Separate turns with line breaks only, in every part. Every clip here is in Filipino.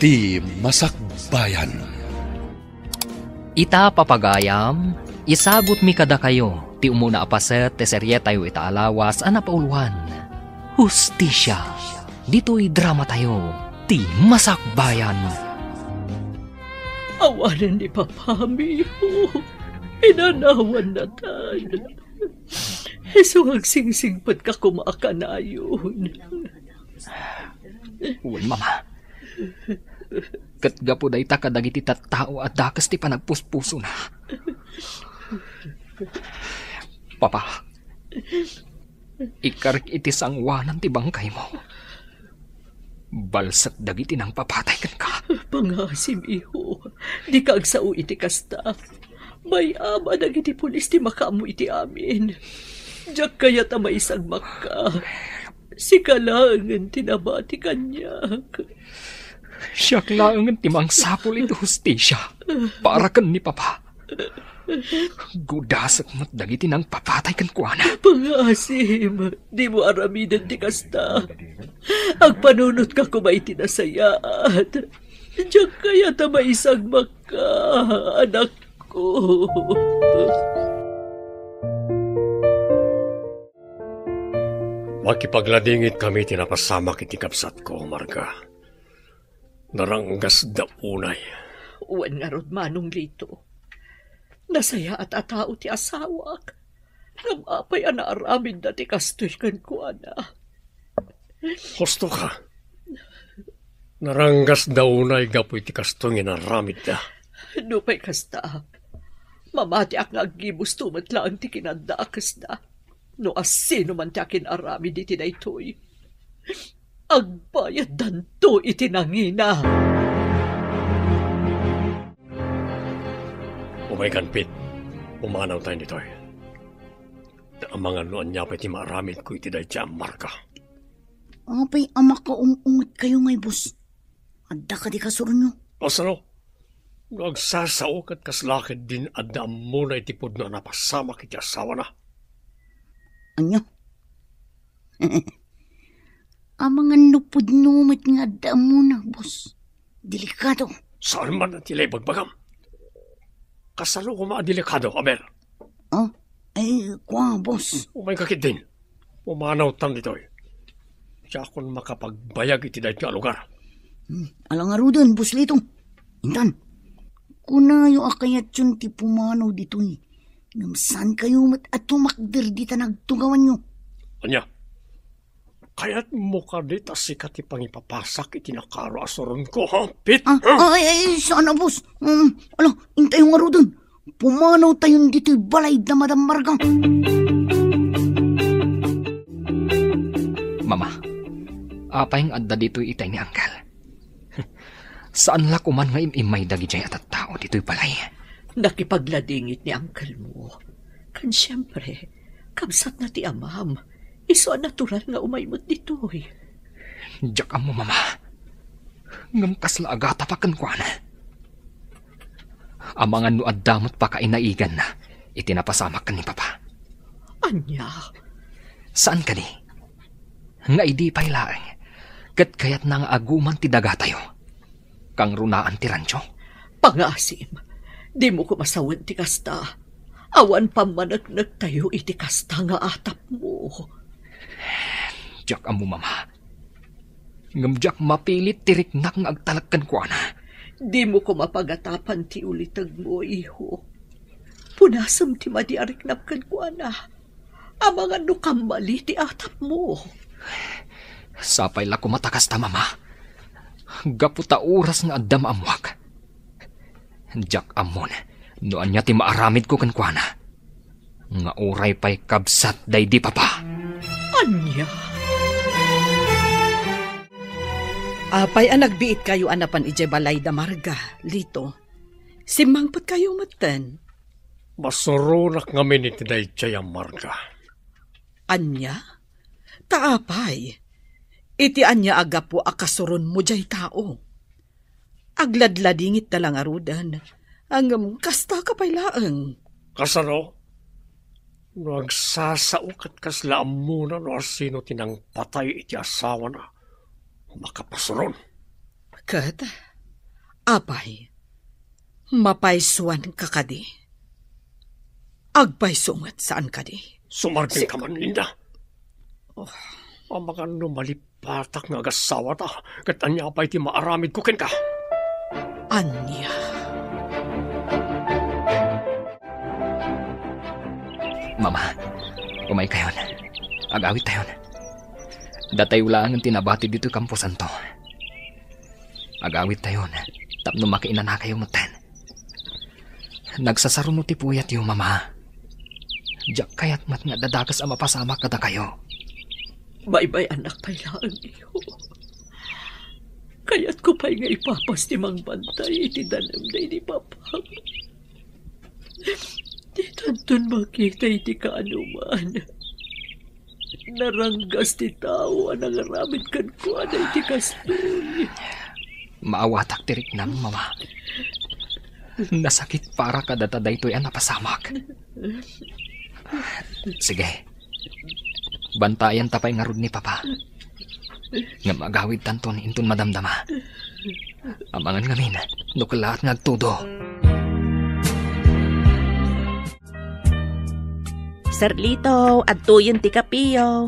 Ti Masakbayan.
Ita papagayam, isagot mi kada kayo, ti umuna apaset, ti serye tayo itaalawas, anapauluan. Hustisya, dito'y drama tayo, ti Masakbayan.
Awanan ni Papa Miho, inanawan na tayo. So agsingsingpat ka kumakanayon.
Uy, mama. Katga po day takadagiti tattao at dakas ti panagpuspuso na. Papa, ikarik iti sangwanan ti bangkay mo. Balsat dagiti nang papatay kan ka.
Pangasim, iho. Di ka agsao iti kasta. May ama dagiti pulis ti makamu iti amin. Diyak kaya ta maisagmak ka. Si kalangan tinabati kanyak.
Siyak laangan timang sapol ito hustisya. Para kan ni Papa. Gudasak mo't dagiti nang papatay kan kuana.
Pangasim, di mo aramidan ti kasta. Ang panunot ka kumay tinasayaat. Diyak kaya ta maisagmak ka, anak ko.
Makipagladingit kami tinapasama kiti kapsat ko, Marga. Naranggas da unay.
Uwan nga rod manong lito. Nasaya at atao ti asawak. Namapay anaaramin na ti kastoy kan kuana.
Husto ka. Naranggas da unay gapoy ti kastoy inaramid da.
Nupay kasta. Mamati ak nga agibus tumat lang ti kinandakas na. No asino man ti akin arami di tinaytoy. Agbayad danto itinangina.
Umaykan, Pit. Umanaw tayo nito. Ang mga noon niya pa iti maramid ko iti dahi tiyang Marga.
Apay ama ka ungut kayo ngay, boss. Adda ka di kasurun nyo.
Asano? Nagsasao kat kaslakid din adda muna itipod na napasama kiti asawa na.
Anya? Ang mga nupod numit nga adda muna, boss. Delikado.
Saan man ang tilay bagbagam? Kasalo ko delikado, Aber.
Oh, ay, kwa, boss.
Umay kakit din. Umanaw tan dito. Siya akong makapagbayag iti dahi nga lugar.
Alang arudan, boss Lito. Intan, kuna yung akayat yun ti pumanaw dito eh. Namsan kayo mat at tumakdir di ta nagtugawan nyo.
Anya, kaya't mo ka di ta sikat ipangipapasak itinakaro asoron ko, ha, Pit?
Ay, sana, boss. Alang, intay yung arudan. Pumanaw tayo dito'y balay na Madam Marga.
Mama, apay ang adda dito'y itay ni Angkal. Saan la kuman nga imay dagi jay at tao dito'y balay?
Nakipagladingit ni angkal mo. Kan siyempre, kamsat na ti amam. Iso natural nga umaymot dito'y.
Diyak mo, mama. Ngamkas la agata pa kan kuana. Ang mga nuad damot pa kainaigan na itinapasamak ka ni Papa.
Anya?
Saan ka ni? Nga idi pa'y laeng. Kat kaya't nang aguman ti daga tayo. Kang runaan ti rancho.
Pangasim, di mo ko masawan ti kasta. Awan pa managnag tayo iti kasta nga atap mo.
Diyak mo, mama. Ngamdiyak mapilit tirik nak nga agtalagkan ko na.
Di mo ko mapagatapan ti ulitag mo, iho. Punasam ti madiarik kan ko na. Ang mga nukamali ti atap mo.
Sapay la kumatakas ta, mama. Gaputa oras nga addam amwak. Diyak amon, noan niya ti maaramid ko kan kuana. Nga oray pa'y kabsat day di Papa.
Anya?
Apay ang nagbiit kayo anapan ije balay da Marga, Lito. Simangpat kayo matan.
Masurunak ngamin iti dahi tiyang Marga.
Anya? Taapay. Iti anya aga po akasuron mo jay tao. Agladladingit na lang arudan. Ang kasta ka pa'y laang.
Kasano? Nagsasaukat kaslaan muna no sino tinang patay iti asawa na. Makapasuron.
Kat, Apay, mapaysuan ka kadi. Agpaysungat saan kadi.
Sumarting ka man, Linda. Ang mga numalipatak nga agasawa ta, kat anya pa iti maaramid kukin ka.
Anya.
Mama, umay kayon. Agawit tayon. Datay ulang ang tinabati dito kampusan to. Agawit tayon. Tapno makiina na kayo muten. Nagsasaruno ti puyat yung mama. Diyak kayat mat nga dadakas ang mapasama kada kayo.
Bye-bye anak pailaan iyo. Kaya't ko pa'y nga ipapas ni Mang Bantay iti danam na ni Papa. Di tanton makita iti kaanuman. Naranggas ti tao ang nangaramid kan ko na iti kastoy.
Maawatak tirik nang mama. Nasakit para kadataday to'y ang napasamak. Sige. Bantayan tapay nga rod ni Papa. Nga magawid tanton inton madamdama. Amangan ngamin, nukalaat ngagtudo.
Sir Lito, adtuyon ti kapiyaw.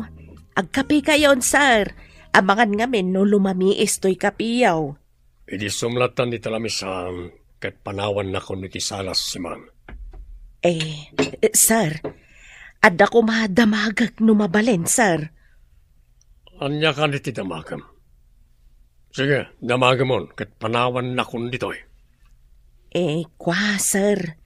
Agkapi kayon, sir. Amangan ngamin no lumamiis to'y kapiyaw.
Idi sumlatan ni talamisan kat panawan na kon iti salas si Mang.
Sir, adda ko madamagag no mabalen, sir.
Anya ka niti damagam. Sige, damagamon kat panawan na kon ditoy.
Kwa, sir.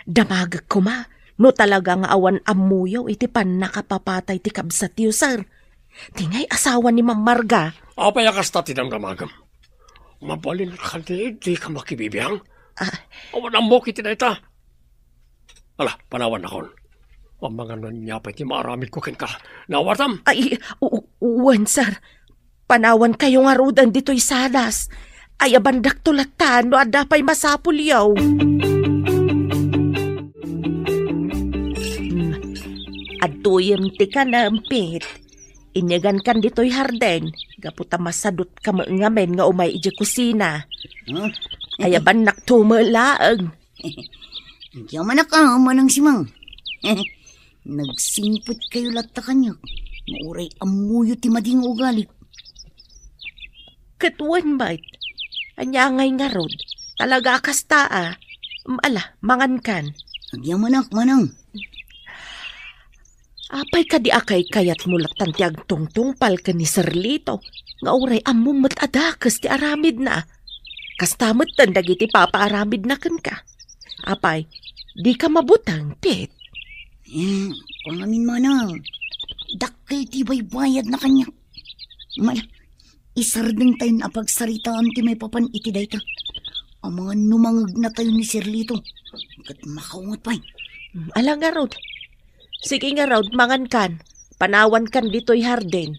Damagag ko ma, no talagang awan amuyaw iti pan nakapapatay ti kabsatiyo, sir. Tingay asawa ni Ma'am Marga.
Apay akas ta ti damagam. Mabalin ka di ka makibibiyang. Awan ang moki ti na ita. Ala, panawan na kon. Ang mga nanyapay ti maaramid ko ken ka. Nawatam?
Uwan, sir. Panawan kayo nga rudan dito'y salas. Ay abandak tulatan no adapay masapulyaw. Adtuyem ti ka nampit. Inyagan kan dito'y harden. Gaputa masadot ka ngamen nga umay iji kusina. Ay abandak tumalaang.
Diyan man ka, manang si Mang. Nagsimpot kayo lata kanya. Mauray amuyo ti mading ugali.
Katuan bait. Anya ngay nga rod. Talaga kastaa. Ala, mangan kan.
Diyan manak, manang.
Apay ka di akay kayat mulatan ti agtungtungpal ka ni Sir Lito. Nga uray among matadakas ti aramid na. Kastamot tandag iti papaaramid na kan ka. Apay, di ka mabutang, Pit.
Kung amin manang, dakil ti baybayad na kanya. Isardeng tayo na pagsaritaan ti may papan iti dayta. Ang mga numangag na tayo ni Sir Lito. Kat makaungot pa.
Ala nga rod. Sige nga rod, mangan kan. Panawan kan dito'y harden.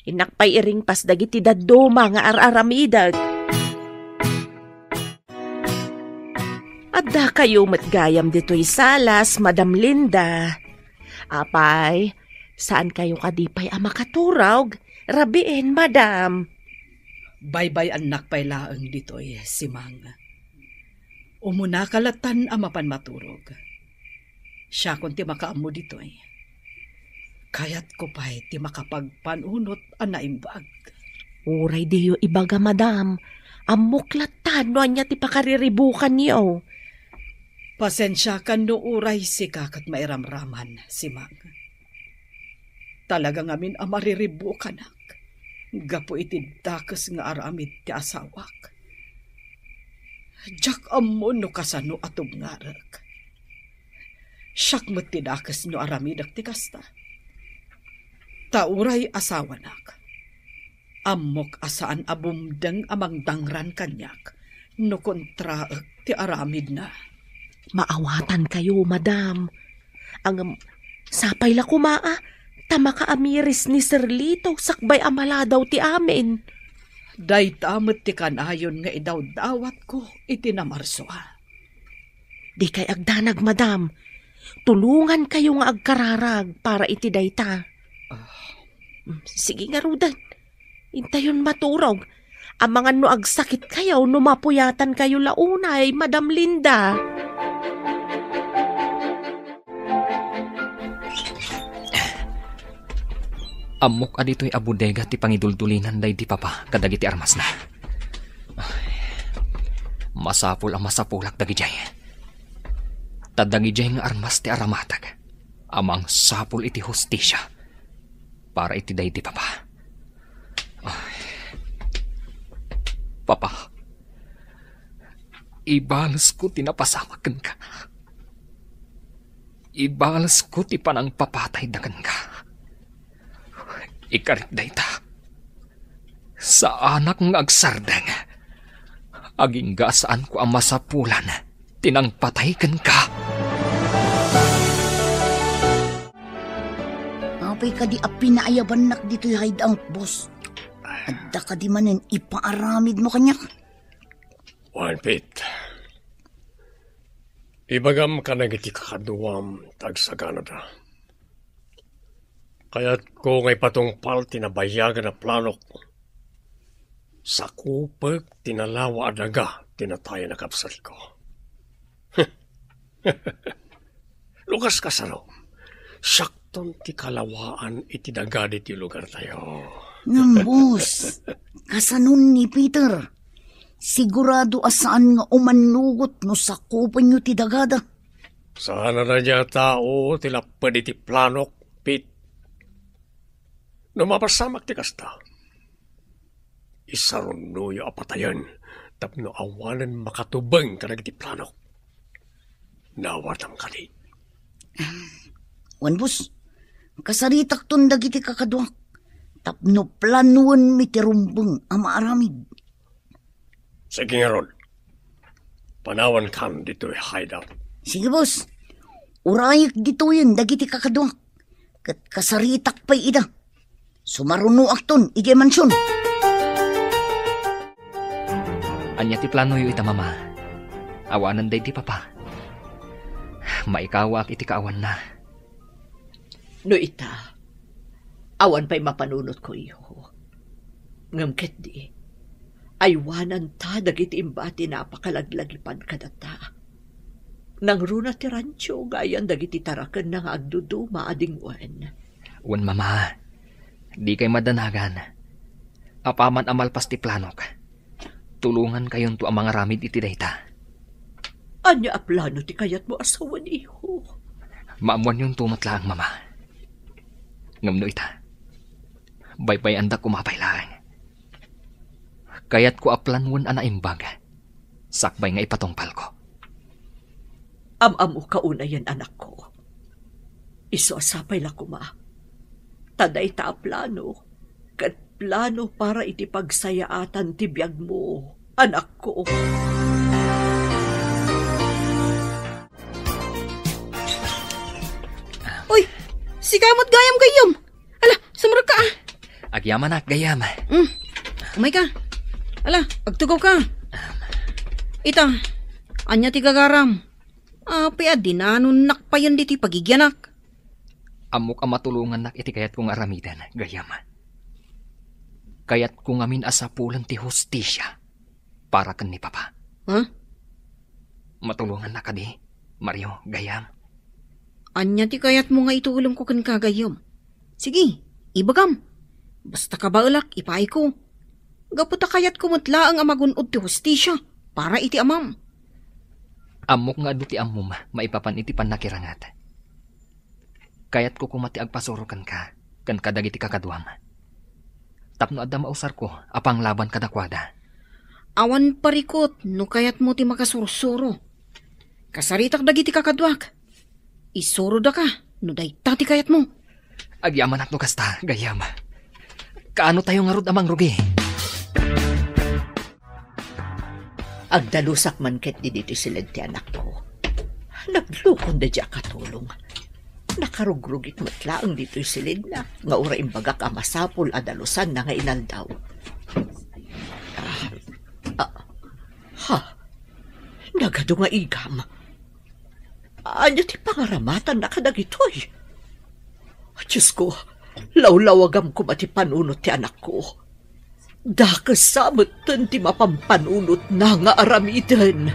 Inakpay iring pas dagiti daduma nga araramidag. Adda kayo matgayam dito'y salas, Madam Linda. Apay, saan kayo kadipay ang makaturog? Rabiin, Madam.
Bye-bye anak pailaang dito'y si Mang. Umuna kalatan ang mapan maturog. Siya kung ti makaamo dito'y. Kayat ko pa'y ti makapagpanunot ang naimbag.
Uray diyo ibaga, Madam. Amuklatan no anya ti pakariribukan niyo.
Pasensya ka no uray si kakat mairamraman si Mang. Talagang amin ang mariribukan ak. Gapo iti dakas nga aramid ti asawak. Jak amon no kasano atog ngarak. Siyak mo't ti dakas no aramid ak ti kasta. Tauray asawa nak. Amok asaan abumdeng amang dangran kanyak. No kontra ak ti aramid na.
Maawatan kayo, Madam. Ang sapay la kumaa, tama ka amiris ni Sir Lito, sakbay amala daw ti amin.
Day tamot ti kanayon nga idaw-dawat ko itinamarsoa.
Di kay agdanag, Madam. Tulungan kayo nga agkararag para iti dayta. Sige nga, Rudan. Intayon maturog. Amangan no agsakit kayo, no mapuyatan kayo launay, Madam Linda.
Amok adito'y abudega ti pangiduldulinan day di papa kadagiti armas na. Masapul ang masapulak dagijay. Tadagijay nga armas ti aramatag. Amang sapul iti hustisya. Para iti day di papa. Papa, ibalas ko tinapasamakan ka. Ibalas ko ti panang papatay dagan ka. Ikarit dayta. Sa anak ng agsardang, aging gasaan ko ang masapulan, tinang pataykan ka.
Apay ka di apinaayaban nak dito'y hideout, boss. Adda ka di manin ipaaramid mo kanya.
One Pete. Ibagam ka na iti kakaduam tag sa Canada. Kaya't ko ngay patungpal tinabayagan na planok. Sa kupag tinalawa adaga tinataya na kapsal ko. Lukas ka sa no. Sakton ti kalawaan iti daga ti lugar tayo.
Boss, kasanon ni Peter. Sigurado asaan nga umanugot no sakupan nyo ti dagada.
Sana na niya tao tilapad iti planok, Pete. No mapasamak ti kasta. Isaron no yung apatayan tapno awanan makatubang ka iti planok. Nawatam ka di.
Wan boss, kasaritak ton dagiti kakadwak. Tapno planuan mi ti rumbeng ama aramid.
Sige nga ron. Panawan kan dito hideout.
Sige boss, urayak dito yun dagiti kakadwak. Kat kasaritak pa'y ida. Sumaruno akton, iti mansyon.
Anya ti plano yu ita mama. Awanan day di papa. Maikawak iti kaawan na.
No ita, awan pa'y mapanunot ko iyo. Ngamket di, aywanan ta dagiti imbati napakalaglagipan kadata. Nang runa ti rancho, gayan dagiti tarakan na nga agduduma adingwan.
Wan mama, di kay madanagan. Apaman amalpas ti planok. Tulungan kayon to ang mga ramid iti dayta.
Anya a plano ti kayat mo asawan iho.
Maamuan yung tumatlaang mama. Ngamno ita. Baybay anda kumapay lang. Kaya't ko aplanwan ana imbag. Sakbay nga ipatungpal ko.
Am-amu kauna yan anak ko. Iso asapay la kuma. Taday ta plano. Kat plano para iti pagsayaatan ti biyag mo, anak ko.
Uy, sikamot gayam. Ala, sumurag ka.
Agyaman nak, gayam.
Umay ka. Ala, agtugaw ka. Ita, anya ti gagaram. Pia dinanon nakpayan di ti pagigyanak.
Amok ang matulungan nak iti kayat kong aramidan, gayam. Kaya't kung amin asapulan ti hustisya para kan ni papa.
Huh?
Matulungan na ka di, Mario, gayam.
Anya ti kayat mo nga itulong ko kan kagayom. Sige, ibagam. Basta ka baulak, ipay ko. Gaputa kayat kumutla ang amagunod ti hustisya para iti amam.
Amok nga adu ti amum, maipapan iti panakirangat. Kaya't ko kumati agpasurukan ka, kan kadagiti kakadwam. Tapno adda mausar ko, apang laban kadakwada.
Awan parikot, no kayat mo ti makasurusuro. Kasaritak dagiti kakadwak. Isuro da ka, no dayta ti kayat mo.
Agyaman at no kasta, gayam. Kaano tayo nga rod amang rugi?
Agdalusak man ket di dito silid ti anak ko. Naglukon da dya katulong. Nakarugrugit matlaang dito'y silid na. Nga ura imbagak amasapul adalusan na nga inaldaw. Nagado nga igam. Anya ti pangaramatan na kadagitoy. Diyos ko, lawlawagam ko mati panunot ti anak ko. Dakasamatan ti mapampanunot na nga aramiden.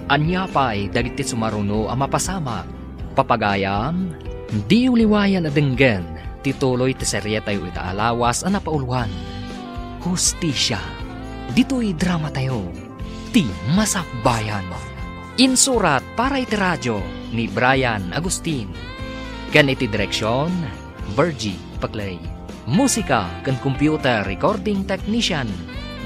Anya pa'y dagiti sumaruno ang mapasama. Papagayam, di uliwayan na denggen, tituloy ti serye tayo itaalawas ang napauluan. Hustisya, dito'y drama tayo, ti Masakbayan. Insurat para iti radyo ni Brian Agustin. Kan iti direksyon, Virgie Paglay. Musika kan computer recording technician,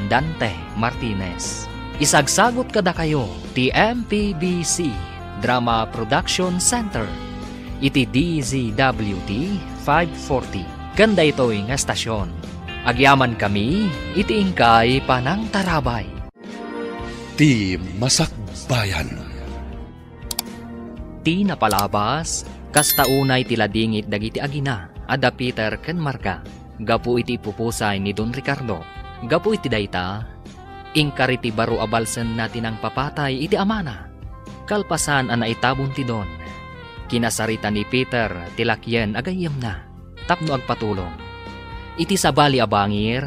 Dante Martinez. Isagsagot kada kayo ti MPBC Drama Production Center iti DZWT 540 kanda ito'y nga stasyon. Agyaman kami iti ingkay panang tarabay.
Ti Masakbayan.
Ti napalabas kasta unay ti ladingit dagiti agina ada Peter ken Marga. Gapu iti pupusay ni Don Ricardo. Gapu iti dayta ingkari ti baro abalsen natin ang papatay iti amana. Kalpasan ang naitabon ti Don. Kinasarita ni Peter tilakyen agayem na. Tapno agpatulong. Iti sabali abangir,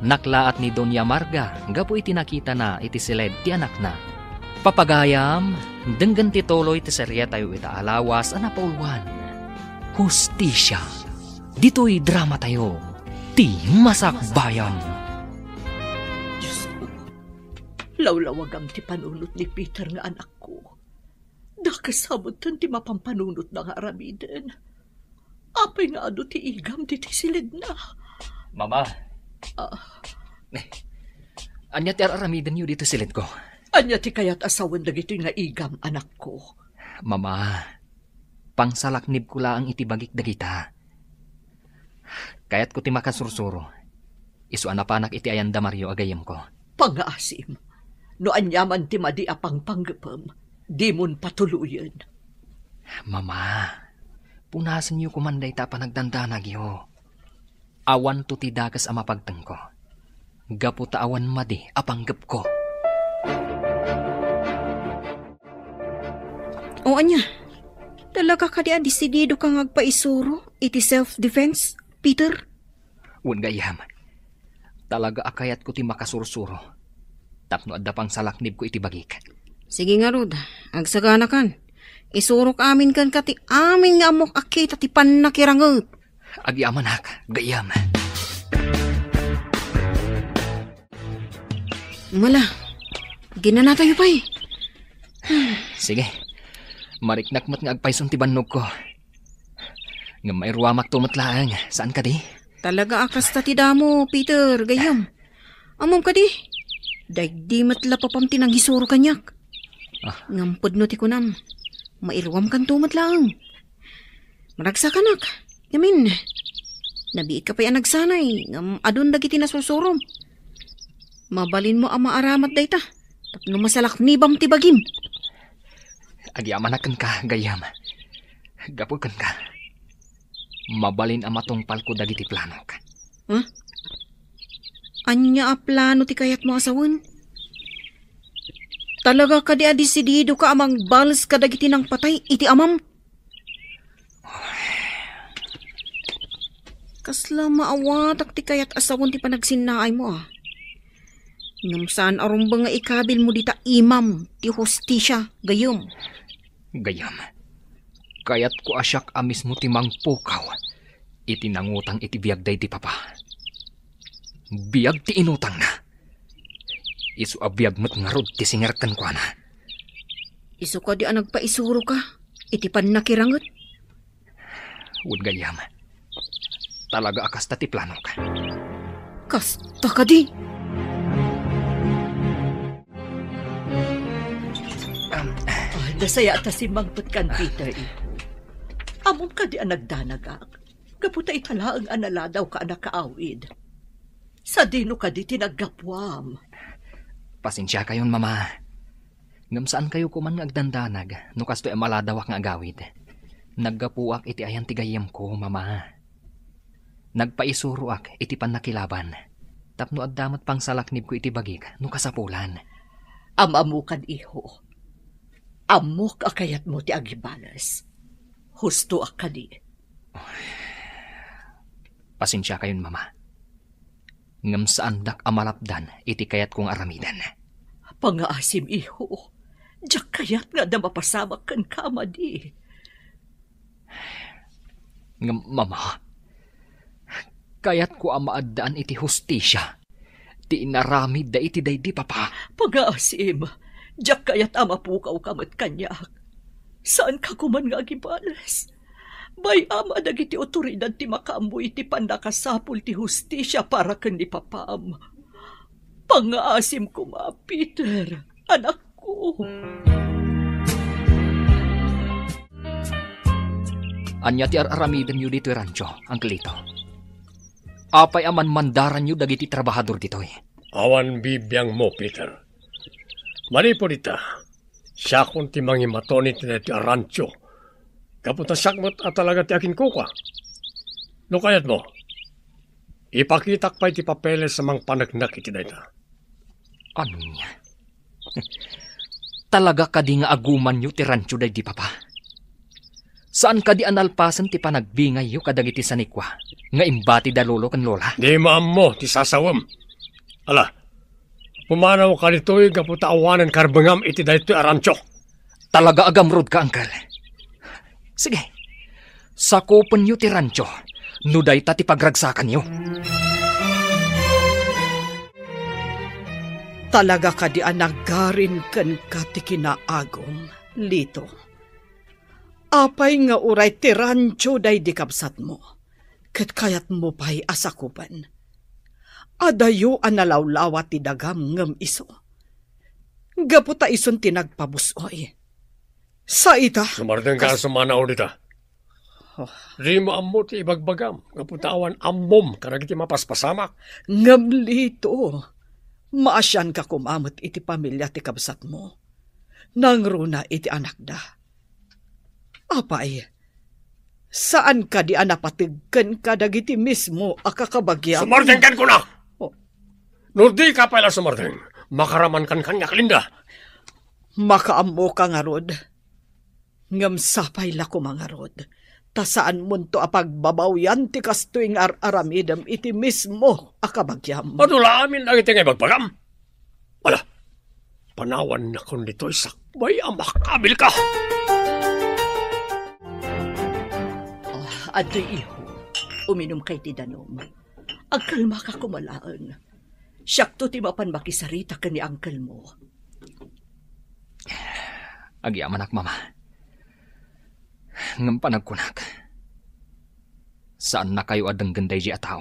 naklaat ni Doña Marga. Gapu iti nakita na iti siled ti anak na. Papagayam, denggan ti toloy ti serye tayo itaalawas ang napauluan. Hustisya. Dito'y drama tayo. Ti Masakbayan.
Lawlawagam ti panunot ni Peter nga anak ko. Dakasamutan ti mapampanunot na nga aramiden. Apay nga ano ti igam ti silid na.
Mama. Anya ti aramiden yu dito silid ko.
Anya ti kayat asawan dagito nga igam anak ko.
Mama, pangsalaknib ko lang iti bagik dagita. Kayat ko ti makasursuro. Isu anapanak iti ayanda Mario agayem ko.
Pangaasim. No anyaman ti madi apang panggapam, di mon patuluyan.
Mama, punasan niyo kumanday ta panagdandanag yo. Awan to ti dagas ang mapagtang ko. Gapu ta awan madi apanggap ko.
O anya, talaga ka di desidido kang agpaisuro iti self-defense, Peter?
Un gayam, talaga akayat ko ti makasursuro. Tapno adda pang salaknib ko iti bagik.
Sige nga Rod, agsagana kan. Isurok amin kan kati amin nga amok akita ti panakirangot.
Agyaman hak, gayam.
Mala, ginana tayo pa eh.
Sige, mariknakmat nga agpayson ti bannog ko. Nga may ruwamak tumatlaang, saan ka di?
Talaga akas ta ti damo, Peter, gayam. Amom ka di? Daig di matla papam tinang hisuro kanyak. Ngampod no ti kunam. Mairwam kan tumatlaang. Maragsa kanak. Yamin. Nabiit ka pa yan nagsanay. Ngam adun dagiti nasusurom. Mabalin mo ang maaramat dayta. Tapno masalak nibam ti bagim.
Agyaman akan ka, gayam. Gapul kan ka. Mabalin ang matungpal ko dagiti planok.
Huh? Anya a plano ti kayat mo asawan? Talaga ka di adesidido ka amang bals kadagiti ng patay iti amam? Kasla maawatak ti kayat asawan ti panagsinaay mo ah. Ngam saan arumba nga ikabil mo dita imam ti hustisya gayom.
Gayam. Kayat ko asyak amis mo ti mangpukaw. Iti nangutang iti biyagday ti papa. Biyag ti inutang na. Isu abiyag mo't nga rod ti singarkan ko na.
Isu ka di nagpaisuro ka. Iti pan nakirangot.
Wood gayam. Talaga akas ta ti plano ka.
Kasta ka di.
Nasaya ta si Mangput kan Peter eh. Amon ka di nagdanagak. Kaputa italaang analadaw ka nakaawid. Sa dino ka di tinaggapwam.
Pasensya kayon, mama. Ngam saan kayo kuman agdandanag, no kasto maladawak nga agawid. Naggapuak iti ayan tigayam ko, mama. Nagpaisuruak iti panakilaban. Tapno addamat pang salaknib ko iti bagik, no kasapulan.
Amamukan iho. Amok akayat mo ti agibalas. Husto akadi.
Pasensya kayon, mama. Ngam saan dak amalapdan, iti kayat kong aramidan.
Pangaasim, iho. Diyak kayat nga na mapasamak kan kama di.
Ngam, mama, kayat ko amaadaan iti hustisya. Ti inaramid da iti day di papa.
Pangaasim, diyak kayat amapukaw kamat kanyak. Saan ka kuman nga agibalas? Bay ama dagiti otoridad ti makaambo iti pandakasapul ti hustisya para ken ni papam. Pangaasim ko ma, Peter, anak ko.
Anya ti aramidan nyo dito, Rancho, Uncle Lito. Apay aman mandaran nyo dagiti trabahador ditoy.
Awan bibiyang mo, Peter. Mali po dita. Siya kung ti mangimatonit na ti Rancho. Kapunta sakmot at talaga ti akin kuka. No kayat mo, ipakitak pa iti papeles sa mga panagnak iti dayta.
Ano niya? Talaga ka di nga aguman nyo ti Rancho day di papa? Saan ka di analpasan ti panagbingay yo kadagiti sanikwa nga imbati da lolo kan lola?
Di maam mo ti sasawam. Ala, pumanaw ka dito'y kaputa awanan karbangam iti dayto Rancho.
Talaga agamrod ka, Uncle. Sige, sakupan nyo ti Rancho, nuday ta ti pagragsakan nyo.
Talaga ka di anagarin kan ka ti kinaagom, Lito. Apay nga uray ti Rancho day di kapsat mo, ket kayat mo pa'y asakupan. Adayo analawlawa ti dagam ngam iso. Gaputa ison tinagpabusoy. Sa ita?
Sumardeng ka sumanaw dita. Di mo ammo ti ibagbagam. Kaputawan ammom karagiti mapaspasamak.
Ngam, Lito. Maasyan ka kumamot iti pamilya ti kabsat mo. Nangruna iti anak da. Apay, saan ka di anapatigkan ka dagiti mismo akakabagyan?
Sumardeng kan ko na! No di ka pala sumardeng. Makaraman kan kanyak linda.
Makaammo ka nga rod. Ngam sapay la ko mga rod. Ta saan munto apagbabawyan ti kastuing aramidam iti mismo akabagyam.
Adula amin ang iti ngay bagpagam. Ala, panawan na kung dito'y sakbay ang makabil ka.
Adoy iho, uminom kay ti danom. Agkalma ka kumalaan. Siyakto ti mapan makisarita ka ni uncle mo.
Agyaman ak, mama. Ngam panagkunak. Saan na kayo adang ganday di ataw?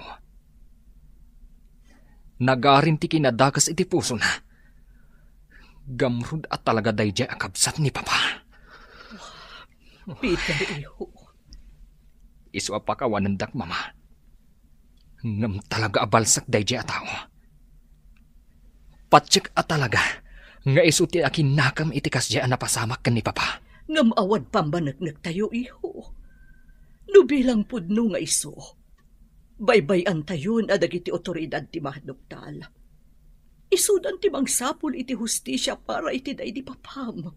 Nagarin ti kinadakas iti puso na. Gamrud at talaga day di akabsat ni papa.
Peter, iho.
Isu apakawanan dak, mama. Ngam talaga abalsak day di ataw. Patsik at talaga nga isu ti akin nakam iti kasya napasamak kan ni papa.
Ngam awad pambanagnak tayo, iho. No bilang pudno nga iso, baybayan tayon adagiti otoridad ti mahdoktal. Isudan ti mangsapul iti hustisya para iti day di papam.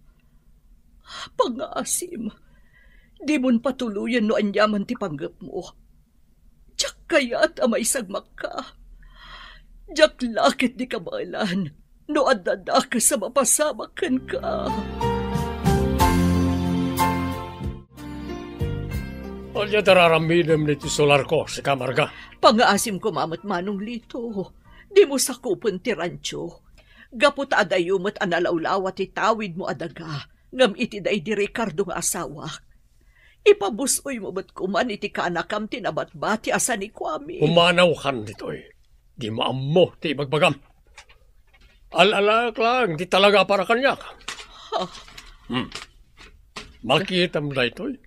Pangaasim, di mon patuluyan no anyaman ti panggap mo. Diyak kaya't amay sagmak ka. Diyak lakit di kabalan no adada ka sa mapasamakan ka.
Alya dararamidam niti solar ko si Kamarga.
Pangaasim ko mamat manong Lito. Di mo sakupon ti Rancho. Gapot adayumot analawlawa ti tawid mo adaga. Ngam iti day di Ricardo nga asawa. Ipabusoy mo ba't kuman iti kanakam tinabatbati asa ni Kwame.
Umanaw kan dito'y. Di maammo ti bagbagam. Alalak lang, di talaga para kanyak. Makita mo na ito'y.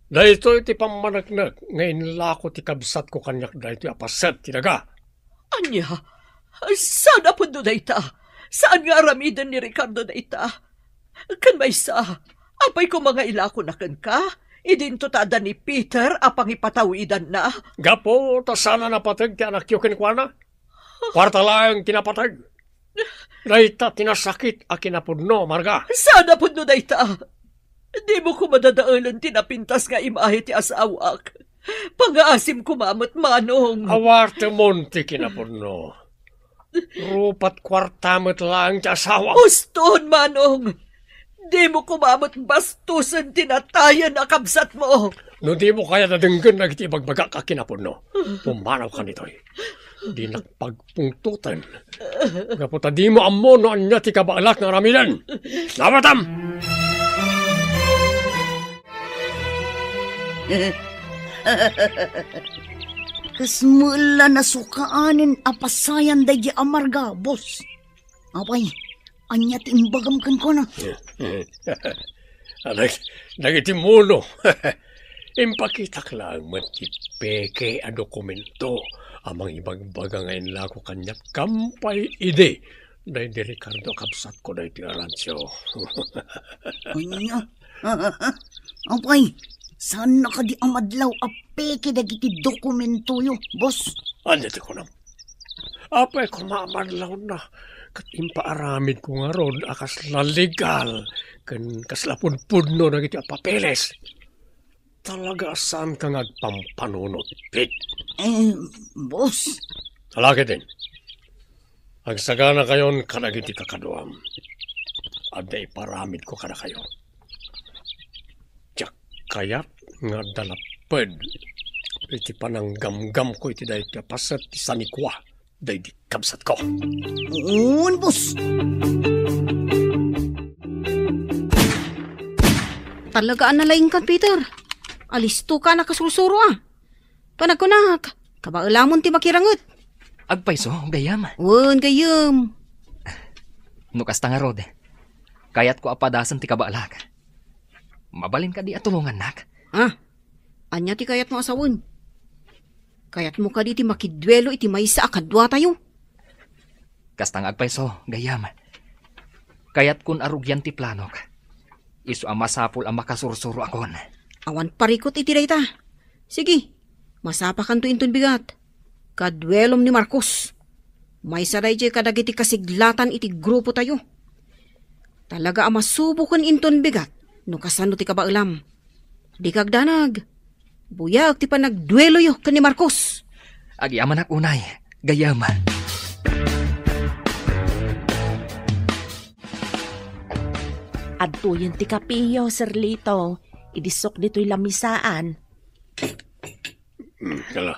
Dahito iti pamanagnak, ngayon lako ti kabsat ko kanyak dahito apaset tinaga.
Anya, saan po doon na ita? Saan nga aramidan ni Ricardo na ita? Kan may sa, apay ko mga ilako na kan ka? Idinto tada ni Peter apang ipatawidan na.
Gapo, ta sana napatag ti anak yung kinkwana. Parta lang kinapatag. Dahita tinasakit a kinapudno, Marga.
Sana po doon na ita? Di mo ko madadaalan tinapintas nga imahe ti asawak. Pangaasim kumamot manong.
Awarte monti kinapuno. Rupat kwartamot lang ti asawa.
Uston manong. Di mo kumamot bastusan tinatayan na kabsat mo.
No di mo kaya nadenggan na iti bagbaga ka kinapuno. Pumanaw ka nito'y. Di nakpagpungtutan. Kaputa di mo amo no anya ti kabaalak ng ramilan. Nabatam!
Kasmula na sukaanin apasayan dahi amarga, boss. Apay, anya timbagam kan ko na.
Nagitimuno. Impakita ka lang matipeke a dokumento amang ibang baga ngayon lako kanyat kampay ide. Dahil di Ricardo kapsat ko dahil ti Arancio.
Anya? Apay, saan na ka di amadlaw apeke dagiti dokumento yo, boss?
Andito ko na. Apay ko maamadlaw na. Kat impaaramid ko nga ron akas legal. Kan kaslapud-pudno na iti papeles. Talaga saan ka ngagpampanunot, Pete?
Boss.
Talaki din. Agsagana kayon kanagiti kakaduam. Aday paramid ko kada kayo. Tiyak kayat nga dalapad. Iti pananggamgam ko iti dahi kapasat ti sanikwa. Dahi di kabsat ko.
Un, boss.
Talaga analaing ka, Peter. Alisto ka na kasusuro Panagkunak, kabailamon ti makirangot.
Agpayso, gayam.
Wan, gayam.
Nukas nga rod. Kayat ko apadasan ti kabaalak. Mabalin ka di atulungan, nak.
Anya ti kayat mo asawon. Kayat mo ka di ti makidwelo iti maysa akadwa tayo.
Kastang agpayso, gayam. Kayat kun arugyan ti planok. Isu amasapul ang makasursuro akon.
Awan parikot iti dayta. Sige, masapakan to inton bigat. Kadwelom ni Marcos. May saray jay kadagiti kasiglatan iti grupo tayo. Talaga amasubukan inton bigat. No kasano ti kabailam. Di kagdanag. Buyag ti panagduelo yo kan ni Marcos.
Agyaman ak unay, gayam.
Adtuyin ti kapiyo, Sir Lito. Idisok dito'y lamisaan.
Kala,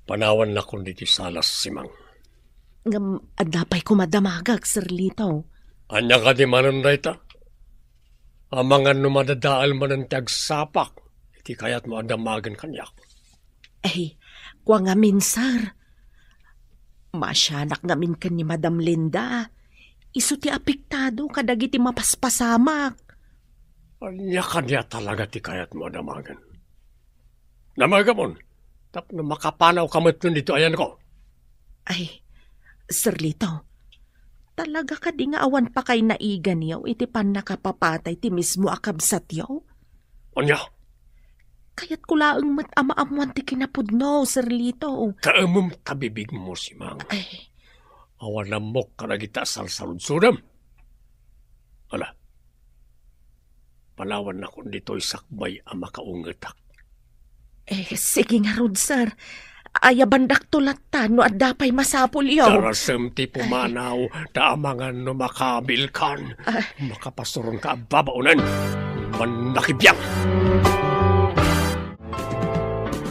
panawan na kundi ti salas simang.
Adapay ko madamagag, Sir Lito.
Anya ka di manon rayta? Amangan no madadaal manon ti agsapak. Iti kayat mo adamagan kanyak.
Kwa ngamin, Sir. Masyanak ngamin kan ni Madam Linda. Isu ti apektado kadagiti mapaspasamak.
Anya kanya talaga ti kayat mo adamagan. Namagamon, tap na makapanaw kamot nun dito ayan ko.
Sir Lito, talaga ka di nga awan pa kay naigan yaw iti pan nakapapatay ti mismo akabsat yaw?
Anya?
Kaya't kulaang mat ama-amuan ti kinapudno, Sir Lito.
Kaamom kabibig mo si Mang. Awan na mok karagita salsalud-sudam. Ala, palawan na kung dito'y sakbay ang makaungetak.
Sige nga rod, Sir. Ayabandak tulatan no adapay masapul yaw.
Darasem ti pumanaw, daamangan no makabilkan. Makapasurong ka babaunan. Manakibiyang.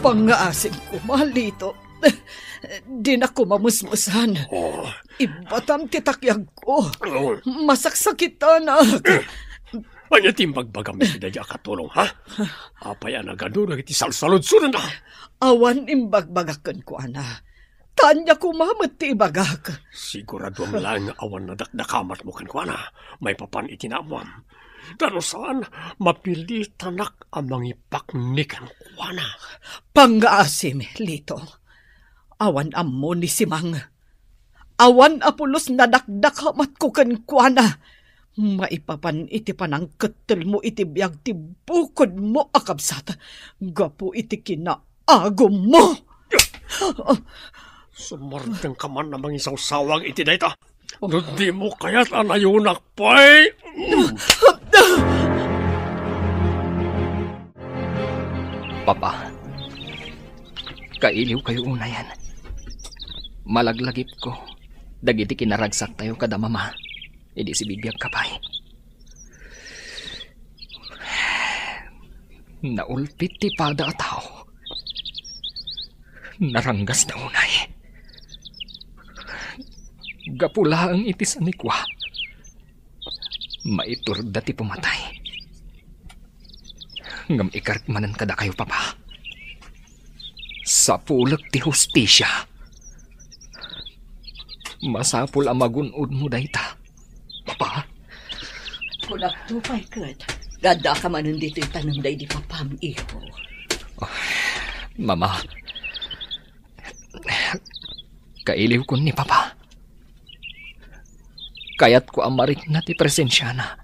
Pangaasim ko, malito. Di na ko mamusmusan. Ibatam titakyag ko. Masaksakitan na.
Anya timbagbaga mi sidadya katulong, ha? Apay anagado nagiti salsalod-sunod na.
Awan imbagbagakan ko, ana. Tanya ko mamat ti ibagak.
Sigurado ang lang awan na dakdakamat mo kan ko, ana. May papan itinamuam. Dano saan mapili tanak ang mangipaknikan ko, ana.
Pangaasim, Lito. Awan ammo ni Simang. Awan apulos na dakdakamat ko kan ko, ana. Maipapan iti panang ketel mo iti biyag ti bukod mo akabsat. Gapo iti kinaagom mo.
Sumardang ka man namang isang sawang iti dayta. Di mo kaya't anayunak pa'y.
Papa, kailiw kayo unayan. Malaglagip ko. Dagiti kinaragsak tayo kada mama. Hindi si bibiyag kapay. Naulpit ti pada a tao. Naranggas na unay. Gapula ang itis anikwa. Maiturda ti pumatay. Ngam ikartmanan kada kayo, Papa. Sa pulag ti hustisya. Masapul ang magunod mo dayta. Papa?
Kulak tupay kat. Gada ka man dito yung tanong day di papam, iho.
Oh, Mama. Kailiw ko ni Papa. Kaya't ko amarit na ti presensya na.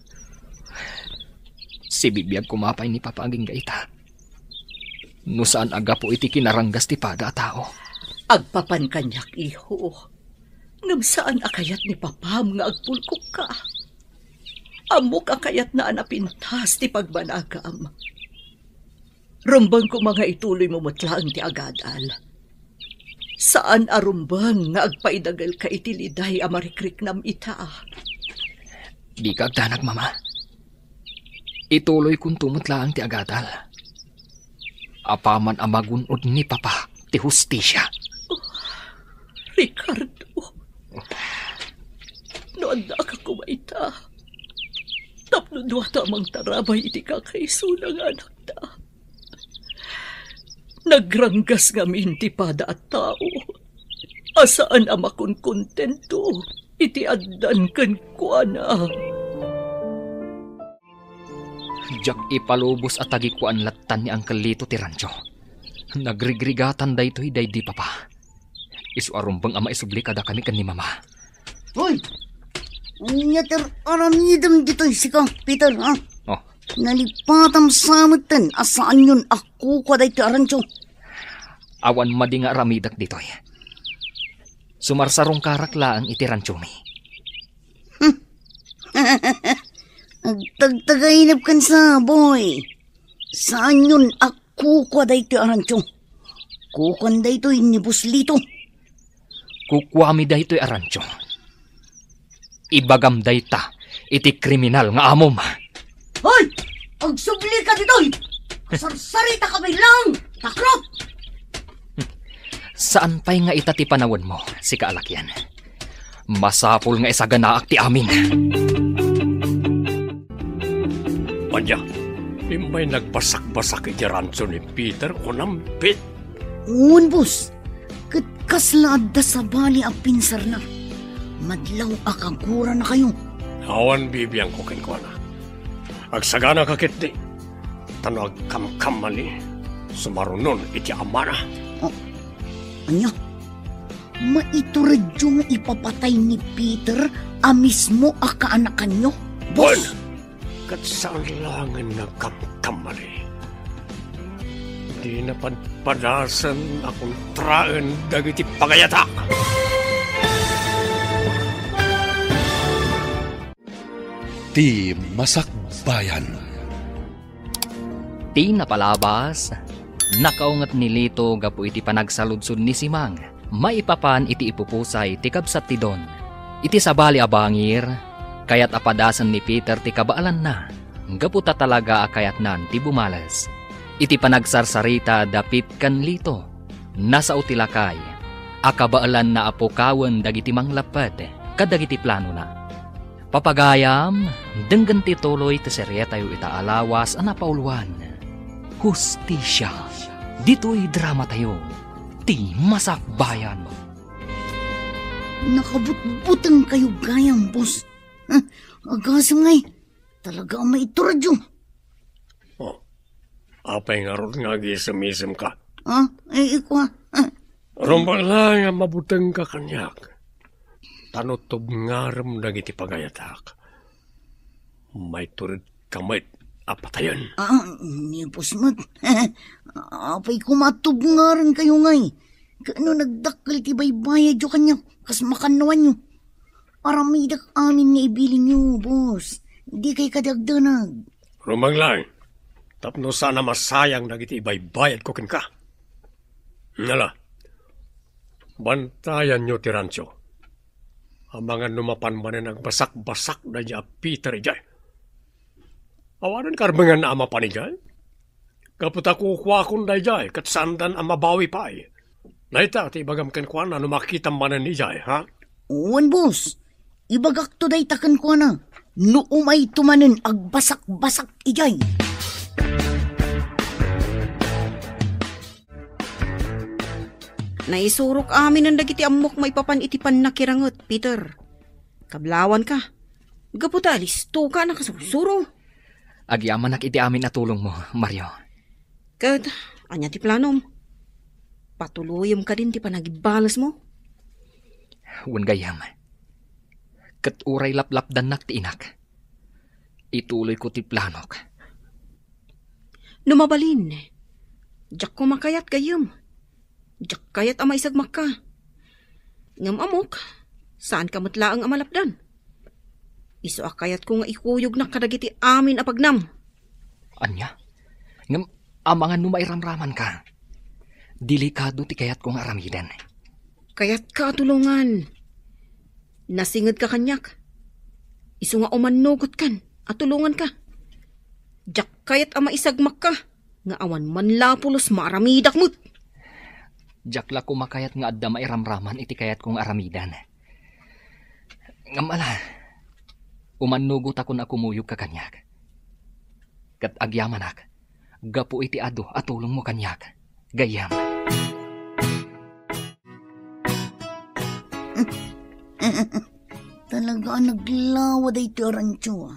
Si bibiyag kumapay ni Papa aging gaita. No saan aga po iti kinaranggas ti pada tao.
Agpapan kanyak, iho. Ngam saan akayat ni papam nga agpulkok ka. Amok akayat na anapintas ti pagbanagam. Rumbang ko mga ituloy mo mutlaang ti agadal. Saan arumbang nga agpaidagal ka itiliday amarikrik nam ita.
Di ka agdanag, Mama. Ituloy kung tumutlaang ti agadal. Apaman amagunod ni Papa ti hustisya.
Ricardo, noon na ka kumaita. Tapno duwa tamang tarabay iti kakaisunang anak ta. Nagranggas ngamin ti pada at tao. Asaan amakon kontento iti addan ken kuana.
Jak ipalubos at tagikuan latan ni Uncle Lito ti rancho. Nagrigrigatan daytoy day di Papa. Isu arumbang ama isubli kada kami kan ni Mama.
Hoy! Nyater aramidam dito'y si Kang Peter, ha?
Oh.
Nalipatam samutan, asaan yun ako kwa dahi ti arancho?
Awan madi nga aramidak ditoy. Sumarsarong karaklaan iti rancho mi.
Agtagtagainap kan sa, boy. Saan yun ako kwa dahi ti arancho? Kukan dahi to'y ni Buslito.
Kukwami daytoy arancho. Ibagam dayta iti kriminal nga amom.
Hoy! Agsubli ka dito'y! Sarsarita ka lang! Takrop!
Saan pa'y nga itati panawan mo, si kaalakyan? Masapul nga isaganaak ti amin.
Panya, may nagbasak-basak iti rancho ni Peter o nampit.
Uwan, boss. Kaslaad da sa bali ang pinsar na. Madlaw akagura na kayo.
Awan bibiyang ko kinkwana. Agsagana kakit di. Tano agkamkam mali. Sumarunon iti amana.
Oh, anya? Maituradyo nga ipapatay ni Peter a mismo a kaanakan nyo?
Bon! Kat saan langan nagkamkam mali. Di na padasan akong traan dagiti pagayatak.
Ti Masakbayan.
Ti napalabas, nakaungat ni Lito gapu iti panagsaludsud ni Simang. Maipapan iti ipupusay ti kabsat ti Don. Iti sabali abangir, kayat apadasan ni Peter ti kabaalan na. Gaputa talaga akayat nan ti bumalas. Iti panagsarsarita dapit kan Lito. Nasa utilakay, akabaalan na apokawan dagiti manglapad, kadagiti plano na. Papagayam, denggan ti tuloy ti serye tayo itaalawas anapauluan. Hustisya, dito'y drama tayo, ti Masakbayan.
Nakabutbutang kayo gayang, boss. Agasam ngay, talaga ang maituradyo.
Apay nga ron nga gisam-isam ka.
Ikwa.
Rumbang lang nga mabutang ka kanyak. Tanotob nga ram dagiti pagayatak. May turid kamay apatayan.
Ni Pusmat. Apay kumatub nga rin kayo ngay. Kano nagdakkel ti baybaya dyo kanya. Kas makanawan nyo. Aramidak amin nga ibilin nyo, boss. Di kay kadagdanag.
Rumbang lang. Tapno sana masayang dagiti ibaybayad ko ken ka. Nala, bantayan nyo ti rancho. Ang mga numapan manen nagbasak-basak na niya Peter ijay. Awanan karbangan na ama panijay. Kaputa kukwakon na ijay, kat sandan ang mabawi pa ay. Naita, ti ibagam ken kwa na numakita manen ijay, ha?
Uwan, boss. Ibagak to day takan ko na. No umay tumanen agbasak-basak ijay.
Naisurok amin ang dagiti amok may papanitipan na kirangot, Peter. Kablawan ka. Gaputa, listo ka na kasusuro.
Agyaman iti amin na tulong mo, Mario.
Kad, anya ti planom. Patuluyom ka din ti panagibalas mo.
Wan gayam. Kat uray laplapdan nak ti inak. Ituloy ko ti planok.
Numabalin. Diyak ko makayat gayam. Diyak kayat ama isagmak ka. Ngam amok, saan ka matlaang amalapdan? Iso akayat ko nga ikuyog na kadagiti amin apagnam.
Anya? Ngam amangan numairamraman ka. Delikado ti kayat kong aramidan.
Kayat ka tulungan. Nasingad ka kanyak. Iso nga umanugot kan at tulungan ka. Diyak kayat ama isagmak ka. Nga awan manlapulos maaramidak mo't.
Diyak la kumakayat nga adda mairamraman iti kayat kong aramidan. Ngamala, umanugot ako na kumuyog ka kanyak. Kat agyamanak, gapu iti ado at tulong mo kanyak. Gayam.
Talaga naglawa day ti rancho.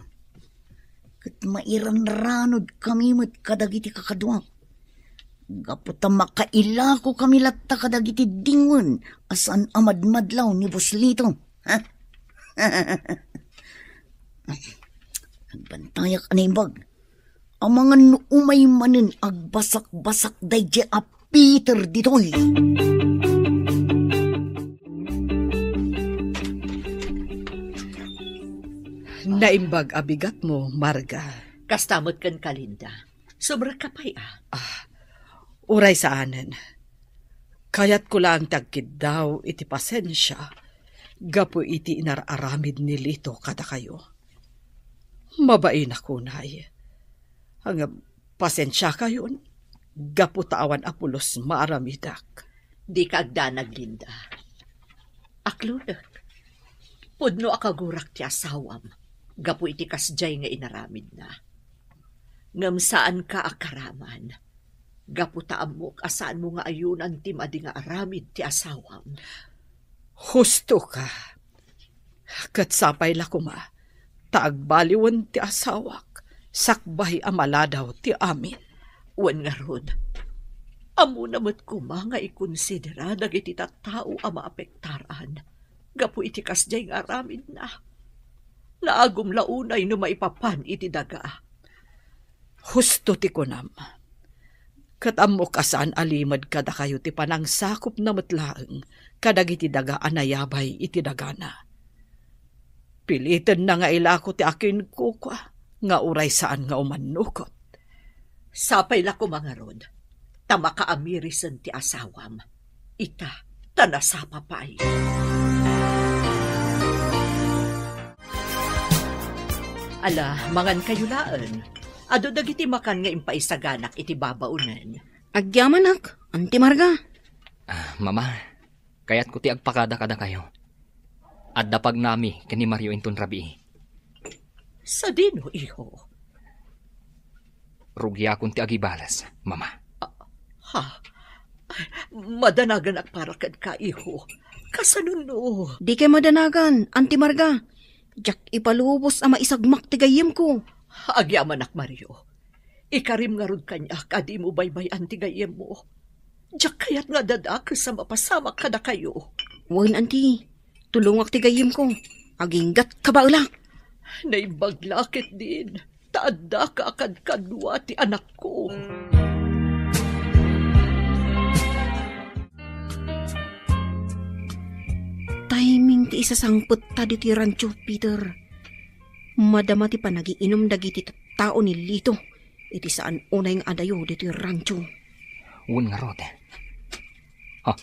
Kat mairanranod kami mo't kadagiti kakaduak. Gaputa makaila ko kami latta kadagiti dingon asan amadmadlaw ni Buslito. Ha? Nagbantayak animbag. Ang mga umay manin agbasak-basak dayje a Peter ditoy.
Naimbag abigat mo, Marga.
Kastamot kan Kalinda. Sobra kapay
Uray sa anen. Kayat ko lang tagkid daw iti pasensya. Gapo iti inararamid ni Lito kada kayo. Mabain ako, nay. Ang pasensya kayo, gapo tawan apulos maaramidak.
Di ka agdanag, Linda. Aklunak. Pudno akagurak ti asawam. Gapo iti kasjay nga inaramid na. Ngam saan ka akaraman. Gapo taamok asaan mo nga ayunan ti madi nga aramid ti asawam.
Husto ka. Katsapay la kuma. Taagbaliwan ti asawak. Sakbay amaladaw ti amin.
Wan nga rod. Amo namat kuma nga ikonsidera dagiti tattao a maapektaran. Gapo iti kasjay nga aramid na. Naagom launay no maipapan iti daga.
Husto ti kunam. Katamok asaan alimad kada kayo ti panang sakop na matlaeng kadag iti daga anayabay iti dagana. Pilitan na nga ilako ti akin kukwa nga uray saan nga umanukot.
Sapay la ko mga rod. Tama ka amirisan ti asawam. Ita, tanasapa pa'y. Ala, mangan kayulaan. Ado dagiti makan nga impaisaganak iti babaunan.
Agyamanak, Auntie Marga.
Mama, kayat ko ti agpakada kada kayo. At dapag nami kani Mario inton rabi.
Sa dino, iho?
Rugya akong ti agibalas, mama.
Ha? Madanagan ak para kad ka, iho. Kasanuno.
Di kay madanagan, Auntie Marga. Diyak ipalubos ama isagmak ti gayem ko.
Agyaman ak, Mario. Ikarim nga rod kanya, kadi mo baybay antigayem mo. Diyak kayat nga dadak sa mapasamak kada kayo.
Wan, Auntie. Tulungak ti gayem ko. Aginggat ka ba ulak?
Naibaglakit din. Taadda ka akad kadwa ti anak ko.
Timing ti isasangput ta diti rancho, Peter. Madama ti panagiinom dagiti tao ni Lito. iti saan unay nga adayo dito yung rancho.
Wen nga rod. Ha?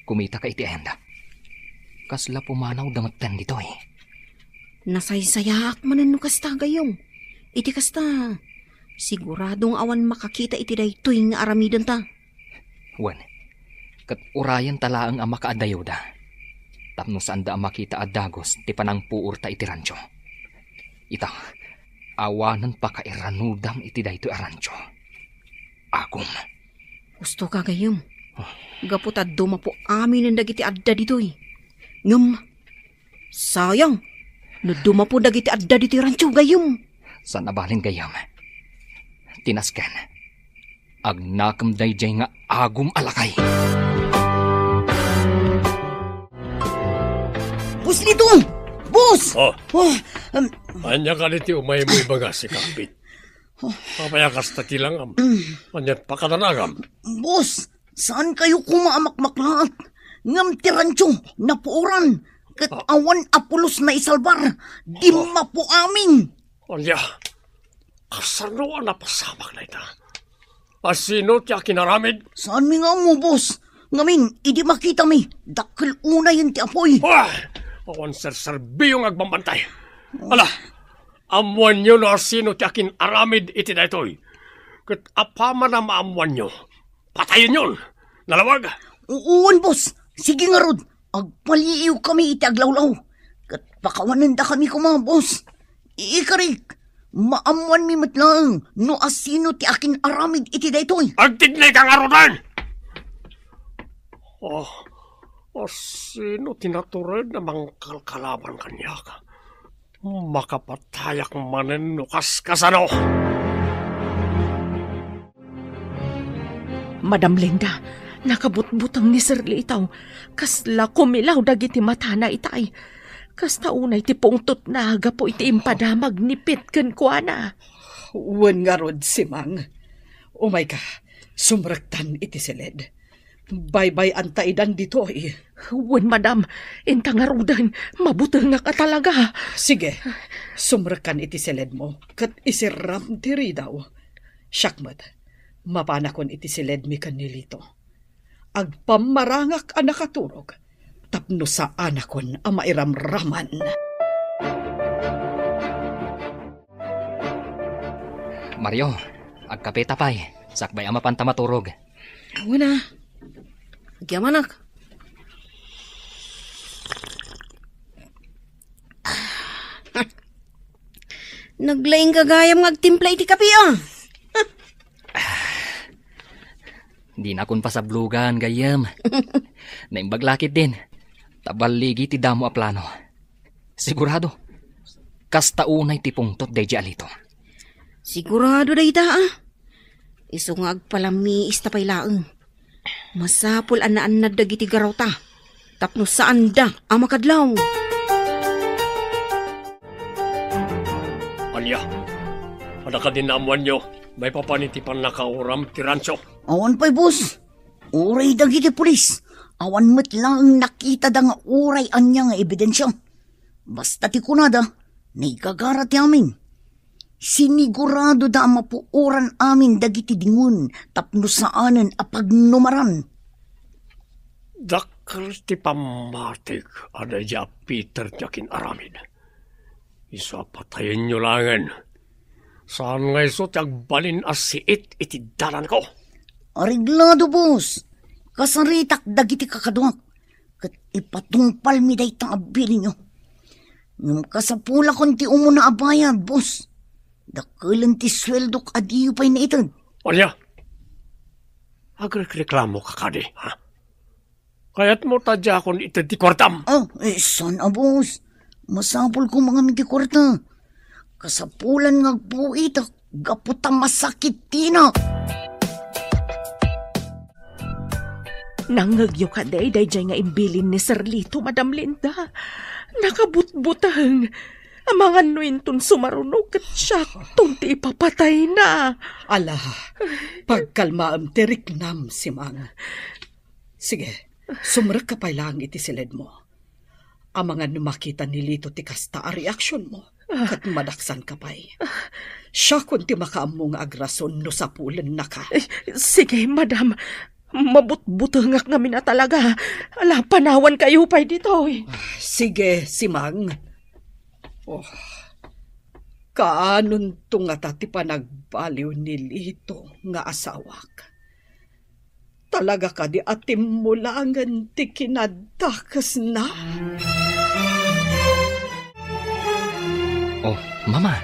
Kumita ka iti enda. Kasla pumanaw damatan dito eh.
Nasaysayak manan no kasta gayong. Iti kasta, siguradong awan makakita iti daytoy nga aramidan ta.
Wen, kat urayan talaang ang makaadayo da. Tapno saan da ang makita adagos ti panang puur ta iti rancho. Ita, awanan pa kairanudam iti daytoy rancho. Agum.
Gusto ka gayong. Gaputad dumapo amin ang dagiti adda ditoy. Ngam, sayang, no dumapo dagiti adda ditoy rancho gayong.
Sa nabalin gayam, tinasken, agnakam dayjay nga agum alakay.
Bus Lito! Bus!
Oh,
Oh,
anya ka niti umay mo ibaga si Kapit. Papaya kasta tilang anyat pakatanagam.
Boss, saan kayo kumaamakmaklaat? Ngam tirancho, napuuran. Kat awan apulos na isalbar, di mapo amin.
Anya, kasano ang napasamak na ita? Asino tiya kinaramid?
Saan mi nga mo, boss? Ngamin, idi makita mi, dakil una yun ti apoy.
Wah! Awan serserbi yung agbambantay. Ala, amuan nyo na asino tiya kinaramid iti na ito'y. Kat apama na maamuan nyo, patayin yun. Nalawag.
Uwan, boss. Sige nga, Rod. Agpaliiw kami iti aglawlaw. Kat pakawanan da kami kuma, boss. Ikarik, maamuan mi matlang no asino ti akin aramid iti daytoy.
Agtignay kang arudan! Oh, asino tinatured na mangkalkalaban kanya ka? Makapatayak manen no kaskasano.
Madam Linda, nakabutbutang ni Sir Litaw. Kasla kumilaw dagiti mata na itay. Kasta unay ti pungtot na agapo iti impadamag nipit ken kuana.
Wen nga rod si Mang. Umay ka, sumrektan iti silid. Baybay antaidan dito eh.
Wen madam, intangarudan, mabutang nga ka talaga.
Sige, sumrekan iti silid mo, kat isiram tiri daw. Syakmat, mapanakon iti silid mi kanilito. Agpamarangak ang nakaturog, tapno sa anakon ang mairamraman.
Mario, agkape tapay. Sakbay ama panta maturog.
Wala. Gyamanak. Naglaing kagayam ngagtimpla iti kape ah.
Di na kun pasablugan gayam. Naimbaglakit din. Tabaligi ti damo a plano. Sigurado. Kasta unay ti pungtot dayjay alito.
Sigurado day ita ah. Iso nga agpalami istapay laeng. Masapul anaan na dagiti garaw ta. Tapno saan da ang makadlaw.
Anya, pada ka din naamuan nyo, may papanitipan na kauram ti rancho.
Awan pa'y, boss. Uray dagiti pulis. Awan met lang nakita da nga uray anya nga ebidensya. Basta ti kunada, naigagara ti amin. Sinigurado da mapuuran amin dagiti dingun tapno saanen apagnumaran.
Dakal ti pamatik ada ja Peter jakin aramid. Isa patayin nyo langan. Saan nga iso tagbalin asiit iti dalan ko?
Ariglado, boss. Kasaritak dagiti kakaduak. Kat ipatungpal mi day tang abili nyo. Ngam kasapula kon ti umuna abayad, boss. Dakilan ti sweldok adiyo pa'y naitad.
Anya, agreklamo ka kadi, ha? Kaya't mo tadya akong itad ti kwartam.
Sana, boss. Masapul ko mga miti kwarta. Kasapulan nga buitak, gaputa masakit tina.
Nangagyo ka day nga imbilin ni Sir Lito, Madam Linda. Nakabutbutang. Ang mga nuintun sumarunog at siya tunti ipapatay na.
Ala, pagkalmaam tiriknam si Mang. Sige, sumrek ka pa lang iti silid mo. Ang mga numakita ni Lito ti kasta a reaksyon mo. Kat madaksan ka pa'y. Siya kung ti makaamong agrason no sa pulan na ka.
Sige, madam. Mabut-butungak nga na talaga. Ala, panawan kayo pa dito.
Sige, Simang. Oh, kaanon to nga tati pa nagbaliw ni Lito nga asawak. Talaga ka di atim mo langan ti kinadakas na.
Oh, mama.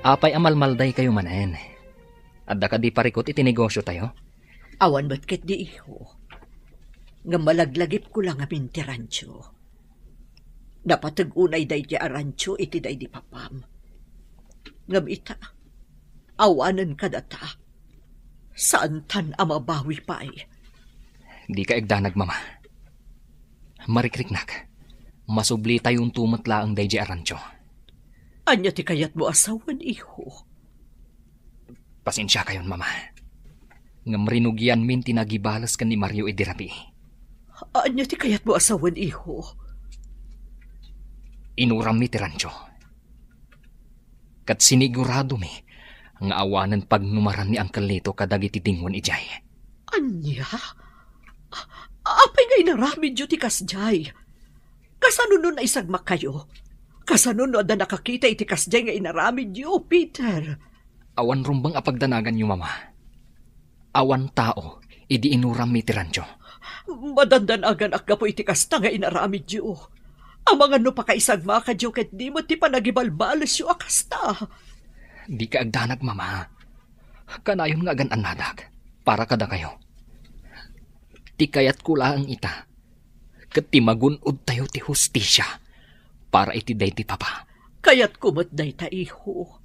Apay amalmalday kayo manen. Adda ka di parikot itinegosyo tayo?
Awan ba't ket di iho? Nga malaglagip ko lang amin ti rancho. Napatag-unay day ti arancho iti day di papam. Ngam ita, awanan ka data. Saan tan amabawi pa ay?
Di ka egdanag, mama. Marikriknak. Masubli tayong tumatla ang day di arancho.
Anya ti kayat mo asawan, iho?
Pasensya kayon, mama. Ngam rinugyan min tinagibalas ka ni Mario Edirabi.
Anya ti kayat mo asawan, iho?
Inuram mi ti rancho. Kat sinigurado mi nga awanan pagnumaran ni Uncle Lito kadagiti tingon ijay.
Anya? Apay nga inaramid yu ti kasjay. Kasano nun na isagmak kayo? Kasano no da nakakita iti kasjay nga inaramid yu, Peter?
Awan rumbang apagdanagan yu, mama. Awan tao, idi inuram mi ti rancho.
Madandanagan ak po iti kasta nga inaramid yu. Amang ano pa kaisagma ka yu ket di mo ti panagibalbalas yu akasta.
Di ka agdanag, mama. Kanayon nga agan anadag. Para kada kayo. Ti kayat ko lang ita. Ket ti magunod tayo ti hustisya. Para iti day ti papa.
Kayat kumot day ta iho.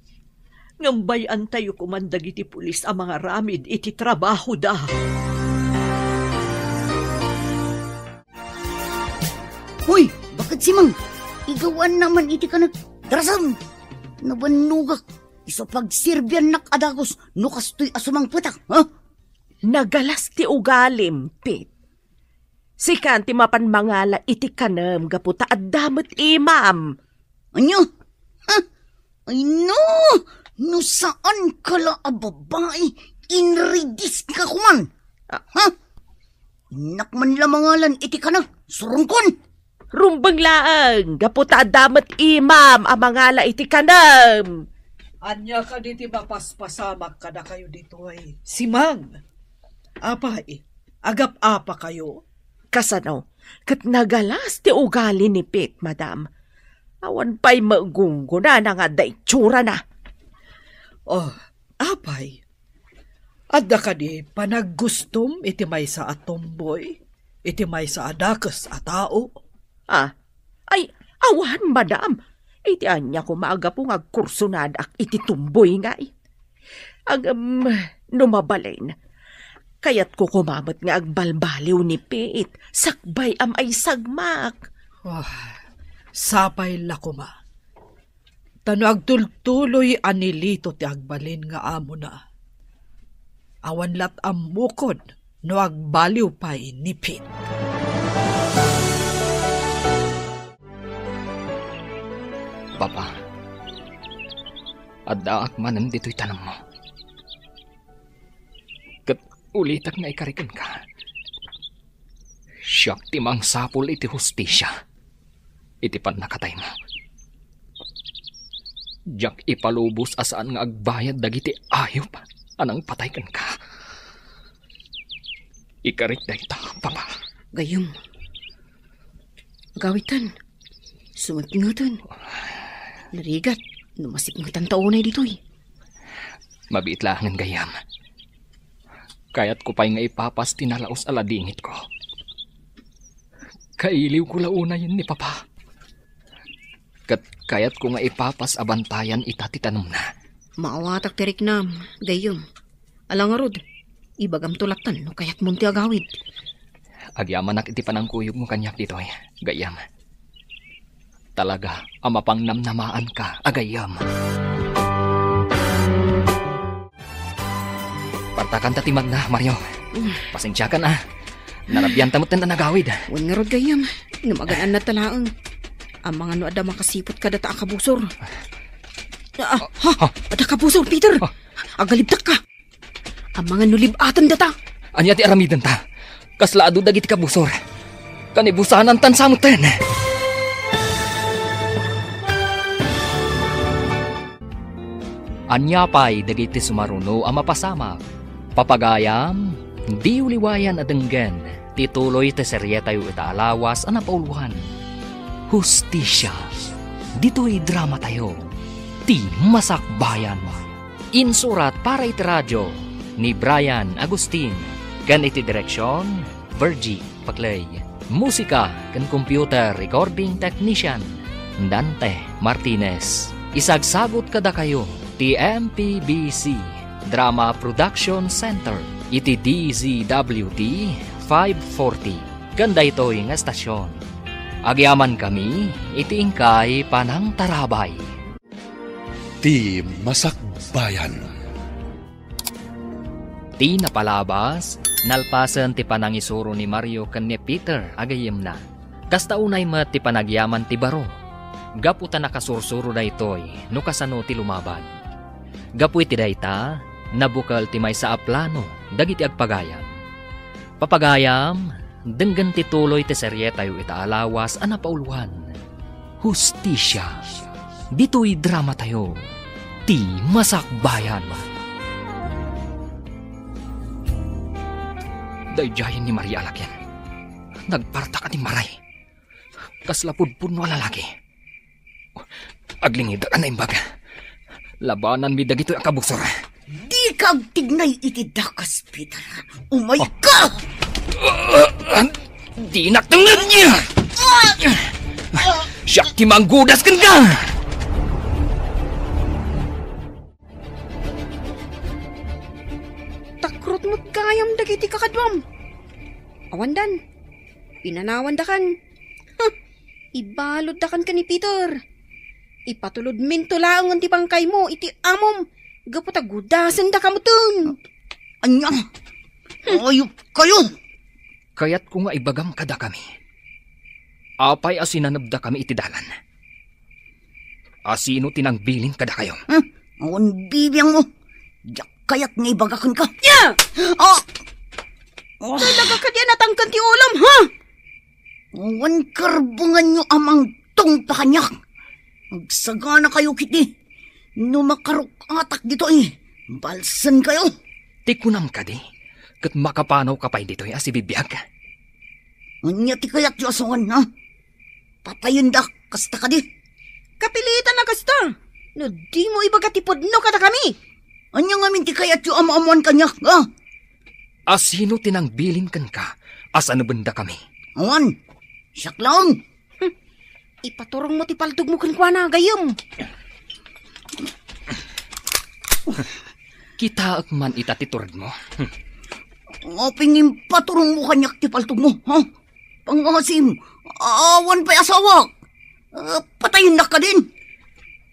Ngambayan tayo kumandag iti pulis ang mga ramid iti trabaho da.
Hoy, bakit Simang? Igawan naman iti ka nagdrasam. Nabanugak. Iso pagsirbyan nakadagos, nukastoy asumang putak, ha?
Nagalas ti ugalim, Pete. Si kanti mapanmangala iti kanam gaputa at damot imam.
Anyo? Ha? Ay no! No saan kala a babae inridis ka kuman? Ha? Nakman lamangalan iti kanag surungkon.
Rumbang laang gaputa at damot imam amangala iti kanam.
Anya ka diti mapaspasamak ka na kayo dito ay. Simang, apay, agap-apa kayo.
Kasano, kat nagalas ti ugali ni Pete, madam. Awan pa'y magunggo na nga daitsura na.
Oh, apay, adda ka di panaggustom iti may sa atomboy, iti may sa adakas a tao.
Ah, ay, awan, madam. Iti anya ko maaga pong agkursunad ak iti tumboy nga eh. Numabalain. Kaya't ko kumamot nga agbalbaliw ni Pete. Sakbay am ay sagmak.
Oh, sapay lakuma. Tano agtultuloy anilito ti agbalin nga amo na. Awan lat amukod no agbaliw pa'y ni Pete.
Papa, addaak manan dito'y tanong mo. Kat ulitak nga ikarikan ka. Siyak timang sapul iti hustisya. Iti pan nakatay mo. Diyak ipalubos asaan nga agbayad dagiti ayop. Anang patay ka. Ikarit na ita, Papa.
Gayom. Gawitan. Sumatingatan. Narigat, numasip ng tantaonay dito'y.
Mabiitlangan gayam. Kaya't ko pa'y nga ipapas tinalaos aladingit ko. Kailiw ko launa yun ni Papa. Kaya't ko nga ipapas abantayan itatitanong na.
Maawatak tirik nam, gayom. Alangarod, ibagam tulatan no kaya't munti agawid.
Agyamanak iti panangkuyog mo kanyak dito'y, gayam. Talaga, amapang namnamaan ka, agayam. Partakan tatimag na, Mario. Pasensya ka na. Narabyan tamot na nagawid.
Wan nga rod gayam, namagaan na talaang. Ang mga no ada makasipot ka data akabusor. Ada ka busor, Peter. Agalibdak ka. Ang mga nulibatan data.
Anya ti aramidan ta. Kaslaado dagiti kabusor. Kanibusanan tan samutan. Anya pay dagiti sumaruno ang mapasamak. Papagayam, di uliwayan adenggen. Tituloy te serye tayo itaalawas ang napauluhan. Hustisya. Dito'y drama tayo. Ti Masakbayan. Insurat para iti radyo ni Brian Agustin. Kan iti direksyon, Virgie Paclay. Musika kan computer recording technician, Dante Martinez. Isagsagot kada kayo, ti MPBC Drama Production Center. Iti DZWT 540. Ganda ito'y nga estasyon. Agyaman kami, iti ingkay panang tarabay.
Ti Masakbayan.
Ti napalabas, nalpasan ti panangisuro ni Mario ken ni Peter agayem na. Kasta unay met ti panagyaman ti baro. Gaputa nakasursuro da itoy, no kasano ti lumaban. Gapu iti dayta, nabukal ti may sa aplano, dagiti agpagayam. Papagayam, denggan ti tuloy ti serye tayo itaalawas ang napauluhan. Hustisya. Dito'y drama tayo. Ti Masakbayan. Dayjayan ni Maria Alakyan. Nagparta ka ni Maray. Kaslapudpun mo lalaki. Aglingid ka na imbag. Labanan mi dagito ang kabusor.
Di kag tignay iti dakas, Peter. Umay ka!
Di naktangan niya! Siyak ti manggudas kan ka!
Takrot mo't kayam dagiti kakadwam. Awandan, pinanawan da kan. Ibalod da kan ni Peter. Ipatulod minto lang ang tipangkay mo, iti amom. Gaputa gudasan da kamutun.
Anya, ayop kayo.
Kaya't ko nga ibagam kada kami. Apay asinanabda kami iti dalan. Asino tinangbilin kada kayo?
Awan bibiyang mo. Diyak kayat nga ibagakan ka.
Yeah!
Oh,
Talaga ka diyan natangkan ti ulam, ha?
awan karbungan nyo amang tong pakanyak. Magsagana kayo kiti. No makarok atak dito balsan kayo.
Tikunam ka di. Kat makapanaw ka pa dito si bibiyag.
Anya ti kayat yu asawan, ha? Patayin da, kasta ka di.
Kapilitan na kasta. No di mo ibagatipod no kada kami.
Anya nga min ti kayat yu ama-amuan kanyak, ha?
Asino tinangbilin kan ka? Asa nabanda kami?
Awan, siyak lang.
Ipaturong mo ti paltog mo kankwana, gayom.
Kita man itatiturad mo.
Ngapingin paturong mo kanyak ti paltog mo, ha? Pangasim, awan pa'y asawa. Patayin na ka din.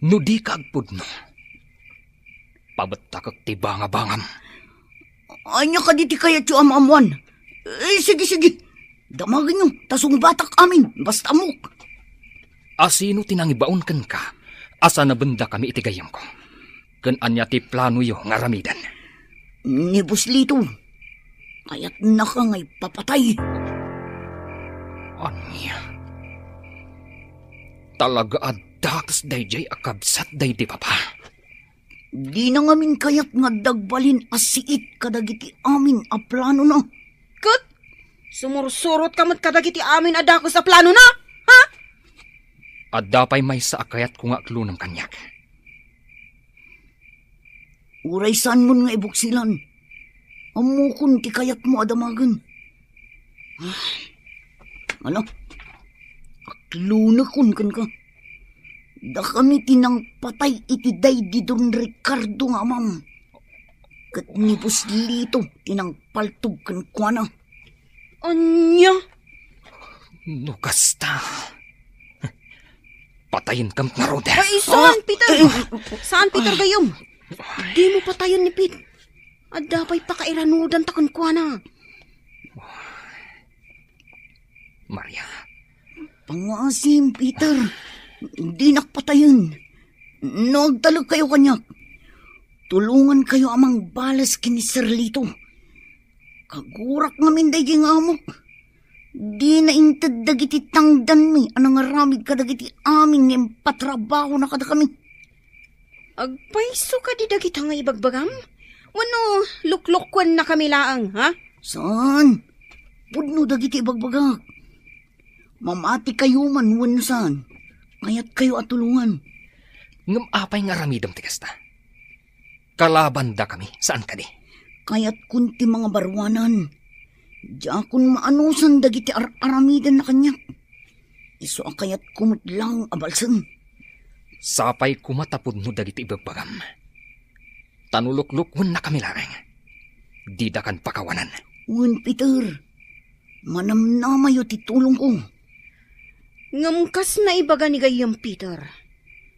No di ka agpud no. Pabatakak ti bangabangam.
Anya ka di ti kayat yu ama-amuan. Sige. Damagin nyo, tasong batak amin, basta amok.
Asino tinangibaon kan ka? Asa nabanda kami itigayam ko. Kan anya ti plano yo nga ramidan.
Ni Buslito, kaya't na ka nga'y papatay.
Anya? Talaga adakas dayjay akabsat day di papa.
Di na ngamin kaya't nga dagbalin asiit kadagiti amin a plano na.
Kat, sumursurot ka mo't kadagiti amin adako sa plano na, ha?
At dapay may sa akayat ko nga klo ng kanyak.
Uray saan mo nga ibuksilan. Amukon ti kayat mo adamagan. Ano? Aklunakon kan ka. Da kami tinang patay iti day di Don Ricardo nga amam. Kat ni Buslito tinang paltog kan kwa na.
Anya?
No kasta. Patayin kam nga rode.
Ay, saan, Peter? Saan, Peter, gayom? Di mo patayon ni Pete. At dapay pakairanudan takon kwa na.
Maria.
Pangasim, Peter. Di nakpatayon. Nagtalog kayo kanyak. Tulungan kayo amang balas kini Sir Lito. Kagurak namin day gingamok. Di na intad dagiti tangdan mi, anang aramid ka dagiti amin ng patrabaho na kada kami.
Agpaiso ka di dagita nga ibagbagam? Wano, luklokwan na kami laang, ha?
Saan? Pudno dagiti ibagbagak. Mamati kayo man wano saan. Kaya't kayo atulungan.
Ngam apay nga ramidam ti kasta. Kalaban da kami, saan ka di?
Kaya't kunti mga barwanan. Diya kun maanusan dagiti aramidan na kanyak. Iso kaya't kumutlang abalsan.
Sapay kumatapod no dagiti ibagbagam. Tanuluklukwan na kami larang. Di da kan pakawanan.
Wen Peter, manamnamayo ti tulong ko.
Ngamkas na ibaga ni gayam, Peter.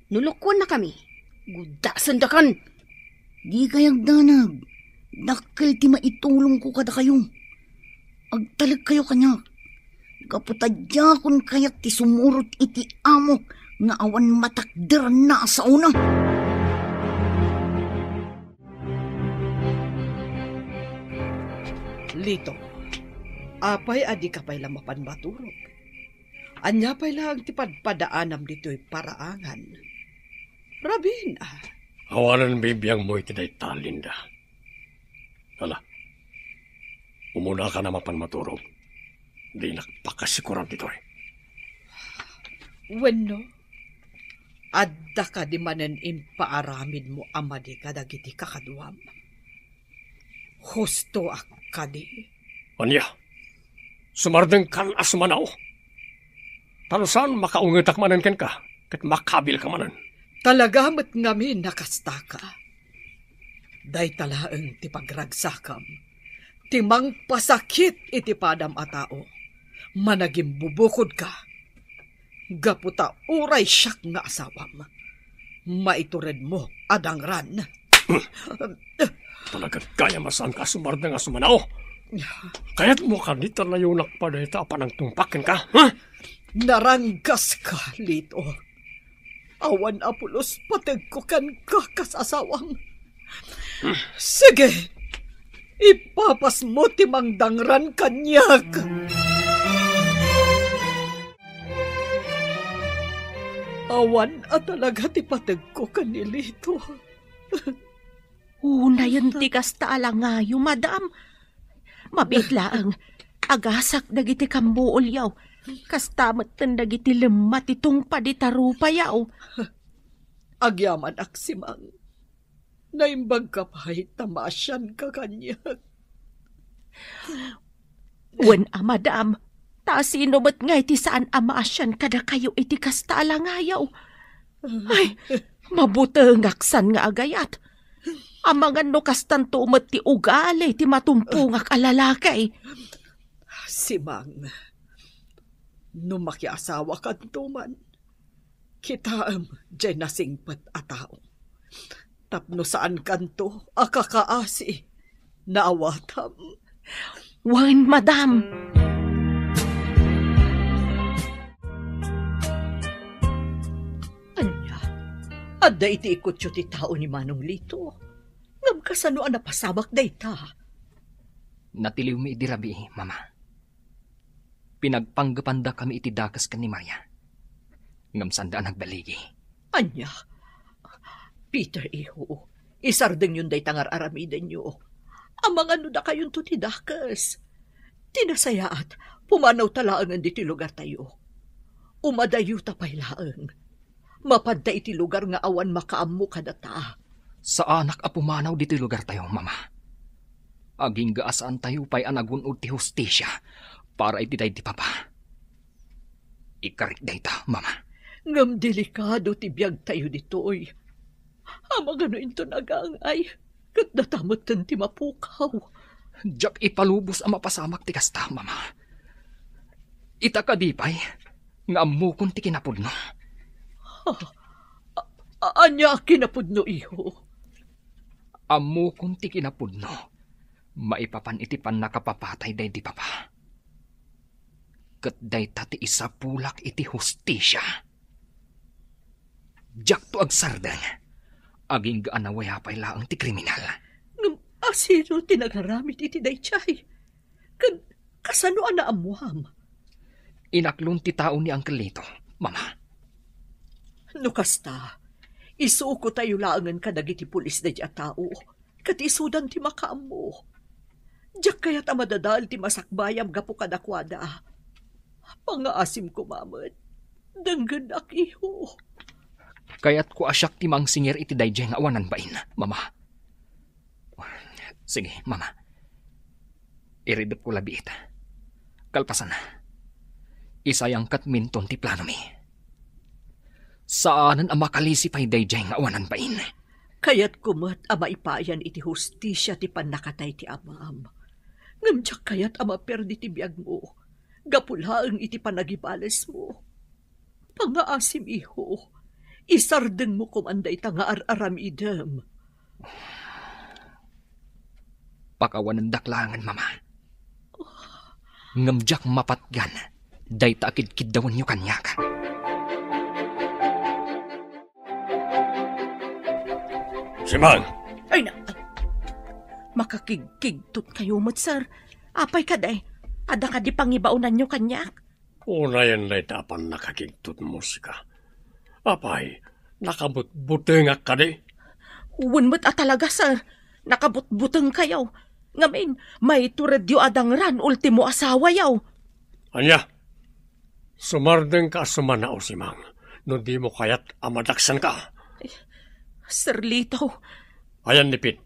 Nulukwan na kami. Gudasan da kan.
Di kayag danag. Dakkel ti maitulong ko kada kayo. Agtalag kayo kanya. Kaputadya kun kayak ti sumurot iti amok nga awan matakder na sa una.
Lito, apay adi ka pa'y lamapan maturog. Anya pa'y lang ti padpadaanam dito'y paraangan. Rabin,
Awanan bibiyang mo iti day talinda. Hala, umuna ka na mapan maturog. Di nakpakasikuran dito eh.
Wenno, adda ka di manen impaaramid mo amadi kadagiti kakaduam. Husto akadi.
Anya, sumardeng kan asmanaw. Talusan makaungetak manan ken ka, kat makabil ka manan.
Talagamat ngamin nakastaka. Day talaeng ti pagragsakam. Timang pasakit iti padam a tao. Managing bubukod ka. Gaputa uray siyak nga asawam. Maitured mo adangran.
Talaga kaya masan ka sumardeng asmanaw. Kaya't mo ka dito na yung nakpadeta panang tungpakin ka, ha?
Naranggas ka, Lito. Awan apulos patag ko kan kakasasawang. Sige, ipapas mo timang dangran kanyak. Awan at talaga ti patag ko kanilito.
Una yun ti kasta alangayo, madam. Mabitlaang agasak dagiti kambuolyaw. Kastamat tan dagiti lemat itong paditarupayaw.
Agyaman aksimang. Naimbag ka pa'y tamasyan ka kanyak.
Wen madam, ta sino ba't ngay ti saan amasyan kada kayo iti kasta alangayaw. Ay, mabutengaksan nga agayat. Amangan no kastan tumet ti ugali ti matumpungak alalakay.
Simang, no makiasawa ka tuman, kitaam dyan nasingpat a tao. Tapno saan kanto akakaasi, naawatam.
Wan, madam.
Anya, adda iti ikutyo ti tao ni Manong Lito. Ngam kasano ang napasamak day ta.
Natiliw mi idirabi, mama. Pinagpanggapanda kami iti dakas kan ni Maya. Ngam sandaan nagbaligi.
Anya, Peter iho, isardeng yun day tangar aramiden nyo. Amang ano na kayon to ti dakas. Tinasayaat, pumanaw talaangan di ti lugar tayo. Umadayo tapay laang. Mapadda iti lugar nga awan makaamu kadata.
Sa anak a pumanaw dito lugar tayo, mama. Aging gaasaan tayo pa'y anagunod ti hustisya para iti day ti papa. Ikarik day ta, mama.
Ngam delikado ti biyag tayo ditoy. Amang ano ito nagangay, kat natamot ti mapukaw.
Diyak ipalubos ang mapasamak ti kasta, mama. Ita ka di pa'y nga amukon ti kinapudno.
Anya kinapudno, iho?
Amukon ti kinapudno. Maipapan iti pan nakapapatay day di papa. Kat day tati isa pulak iti hustisya. Jak to agsardang. Aging gaanaway hapay laang ti kriminal.
Ngam asino tinagaramit iti daychay. Kasano ana amuam?
Inaklon ti tao ni Uncle Lito, Mama.
No kasta, isuko tayo laangan ka dagiti pulis na diya tao. Katisudan ti makaamu. Diyak kaya tamadadal ti masakbayam gapo kadakwada. Pangaasim ko, mamad. Danggan akiho.
Kaya't ko asyak ti mangsingir iti dayjay nga awanan bain, Mama. Sige, Mama. Iridip ko labi ita. Kalpasan na. Isayang katminton ti plano mi. Saanan ang makalisi pa'y dayjay nga awanan bain?
Kaya't kumat ama ipayan iti hustisya ti panakatay ti amam. Ngamdyak kaya't ama perdi ti biyag mo. Gapulaang iti panagibales mo. Pangaasim iho. Isardeng mo kumanday ta nga aramidem.
Pakawanan daklangan, Mama. Ngamdyak mapatgan. Day taakid-kid dawan nyo kanyak.
Simang!
Ay na, makakigkigtot kayo mo't, sir. Apay ka day. Ada ka di pangibaunan nyo kanyak.
Unayan na itapan nakakigtot mo sika. Apay, nakabut-butengak ka di.
Uwan mo't talaga, sir. Nakabut-buteng kayaw. Ngamin, may turedyo adang ran ultimo asawa yaw.
Anya, sumardeng ka sumanao, Simang. No di mo kaya't amadaksan ka.
Sir Lito.
Ayan nipit.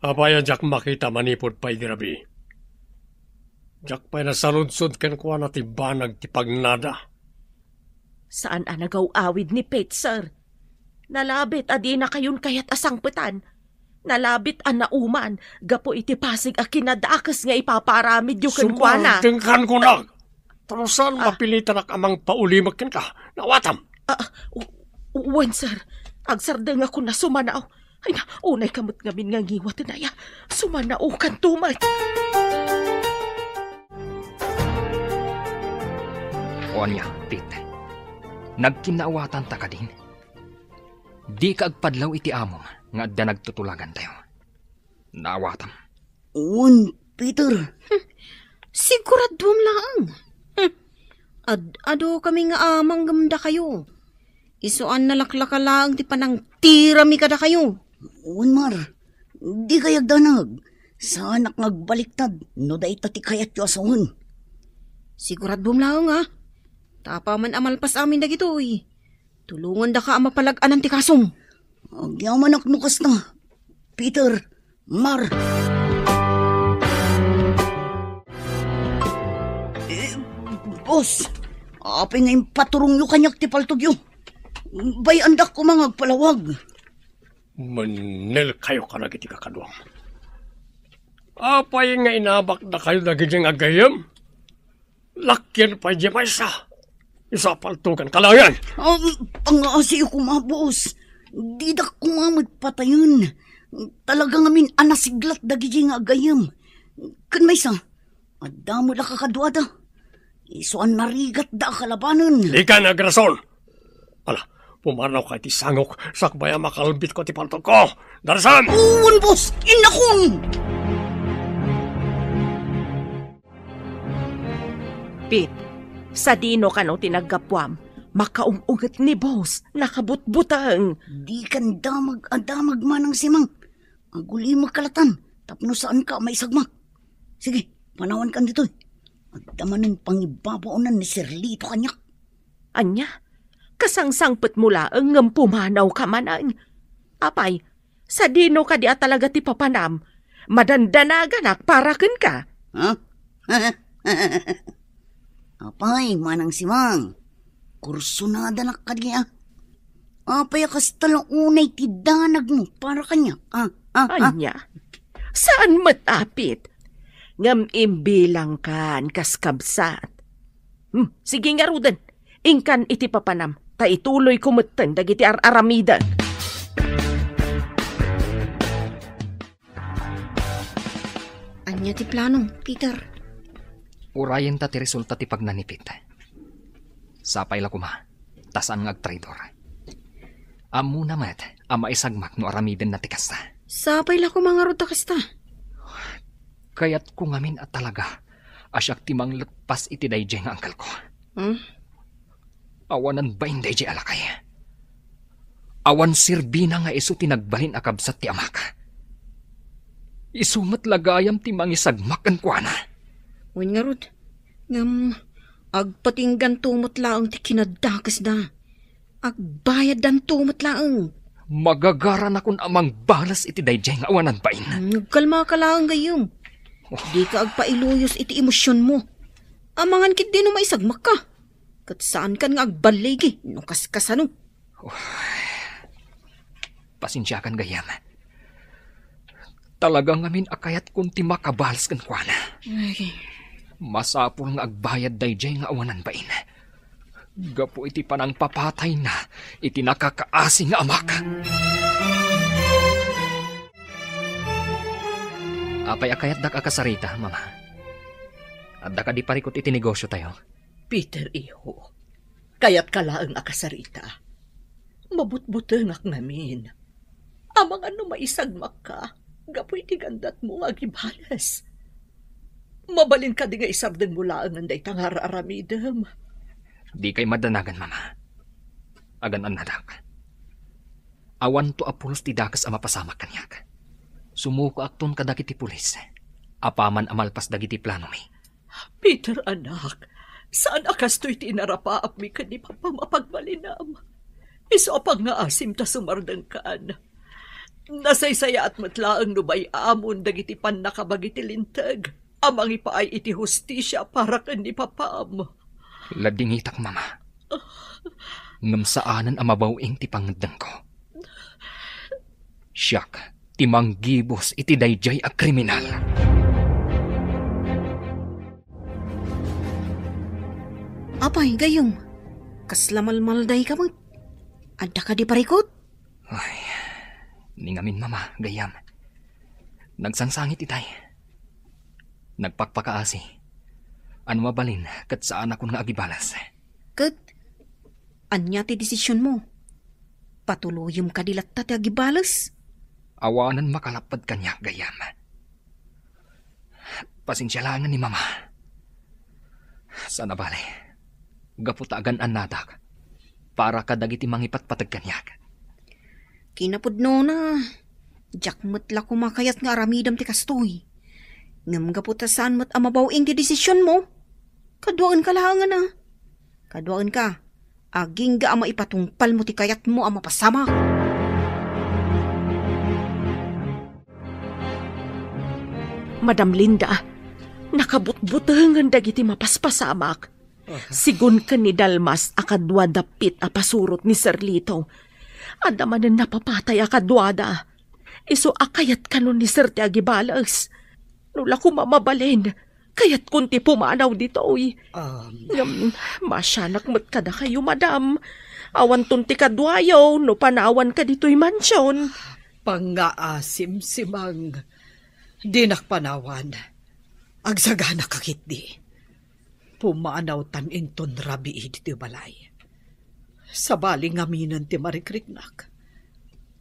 Apaya jak makita manipod pa idirabi. Jak pa'y nasaludsod ken kuha na ti banag ti pagnada.
Saan anagaw awid ni Pete, sir? Nalabit adi na kayon kayat asangpetan. Nalabit an nauman, gapo iti pasig a kinadakas nga ipaparamid yu kenkwana.
Sumardengkan ko na. Tarusan mapilitan ak amang paulimak ken ka. Nawatam.
Uwan, sir. Agsardeng ako na sumanaw. Ay na, unay kamot ngamin nga ngiwat na ya. Sumanaw kan tumay.
Onya, Pete. Nagkinaawatan ta ka din. Di ka agpadlaw iti amom nga adda nagtutulagan tayo. Naawatam.
Un, Peter.
Siguradom lang. Ado kami nga amang gamda kayo. Isuan nalaklaka lang ti panang tirami kada kayo.
Un, Mar. Di kayag danag. Saan ak ngagbaliktad. No da ita ti kayat yu asawon.
Siguradom lang ha. Tapa man amalpas amin na gitoy. Tulungan da ka amapalag-anan ti kasom.
Agyaman ak nukas na. Peter, Mar. Boss, apay nga paturong yu kanyak ti paltog yu. Bayandak ko mga agpalawag.
Manil kayo ka nagiti kakadwang. Apay nga inabak na kayo nagiging agayam. Lakyan pa di maysa. Isa paltugan kalayan.
Pangasi ko mga boss. Di da kumamad patayon. Talaga ngamin anasiglat dagiging agayam. Kan maysa, adamo da kakadwada. Isuan narigat da kalabanan.
Di ka nagrason. Ala, pumanaw ka iti sangok. Sakbaya makalbit ko ti paltog ko. Darasan!
Uwan, boss! Inakon!
Pete, sa dino ka no tinagapwam, makaungugat ni boss, nakabutbutang.
Di kan damag manang simang. Aguli magkalatan, tapno saan ka may sagmak. Sige, panawan kan dito. At damanin pangibabaunan ni Sir Lito kanyak.
Anya, kasangsangpet mula ang pumanaw ka manan. Apay, sa dino ka di talaga ti papanam, madandanagan para ken ka.
Ha? Apay, manang simang. Kursunada na kanya. Apay, akas talang unay ti danag mo para kanya.
Anya, saan matapit? Ngam imbilang kan kaskabsat. Sige nga rudan, ingkan iti papanam, ta ituloy kumutan dagiti aramida.
Anya ti plano, Peter?
Urayan ta ti resulta ti pagnanipit. Sapay la kuma, tasan nga agtraidor. Amo namat, ama isagmak no aramiden na tikasta.
Sapay la ko mga ruta kasta.
Kaya't ko ngamin at talaga, asyak timang letpas iti dayjay nga angkal ko. Awanan ba inday jay alakay? Awan sirbina nga iso tinagbalin akabsat ti amak. Isumat lagayam timang isagmak ang kuana.
Uwan nga rod, agpatinggan tumot laang ti kinadakas da. Agbayad dan tumot laang.
Magagaran akong amang balas iti dayjay nga awanan bain.
Nagkalma ka laang gayong. Di ka agpailuyos iti emosyon mo. Amangan kit din no maisagmak ka. Kat saan kan nga agbaligi, no kaskasano.
Pasensya kan gayam. Talagang ngamin akayat kung ti makabalas kan kuana. Masapul nga agbayad dayjay nga awanan bain. Gapo iti panang papatay na, iti nakakaasi nga amak. Apay akayat dak akasarita, mama. At dak di parikot iti negosyo tayo.
Peter, iho. Kayat kalaang akasarita. Mabutbutengak namin. Amang ano maisagmak ka, gapoy ti gandat mo nga gibalas. Mabalin ka di nga isabdan mo laang anday tangar aramidem.
Di kay madanagan, mama. Agan an nadak. Awan to apulos ti dakas ama pasamak kanyak. Sumuko akton kadakiti pulis. Apaman amalpas dagiti plano mi.
Peter, anak, saan akasto'y tinarapaap mi ka ni Papa mapagmalinam? Iso apang nga asim ta sumardang kaan. Nasaysaya at matlaang nubay amon dagiti pan nakabagiti lintag. Amang ipaay iti hustisya para kan ni Papaam.
Ladingitak, mama. Ngam saanan amabawing ti pangadang ko. Siyak, timang gibos iti dayjay a kriminal.
Apay, gayong. Kaslamalmalday ka mo. Adda ka di parikot?
Ay, ningamin mama, gayam. Nagsangsangit itay. Nagpakpakaasi. Ano mabalin, kat saan ako nga agibalas.
Kat, anya ti desisyon mo? Patuluyom ka dilat ti agibalas?
Awanan makalapad kanya, gayam. Pasensya lang ni mama. Sana bale, gaputagan an nadak, para kadagiti mangipatpatag kanyak.
Kinapudno na, jakmat la kumakayat nga aramidam ti kastoy. Ngam gaputasan mo't amabawing ti desisyon mo. Kaduaan ka lang na. Kaduaan ka, aging ga ama ipatungpal mo ti kayat mo ama pasama.
Madam Linda, nakabutbutangan dagiti mapaspasamak. Sigun ka ni Dalmas akadwa dapit a pasurot ni Sir Lito. Adamanan napapatay akadwada. Iso akayat kanon ni Sir ti agibalas. Nula ko mamabalin, kayat kunti pumanaw dito, uy. Masyanak mo't kada kayo, madam. Awan tunti kadwayaw, no panawan ka dito'y mansyon.
Pangaasim si Mang. Di nakpanawan. Agsagana kakit di. Pumanaw tan inton rabi dito balay. Sabali ngaminan ti marikriknak.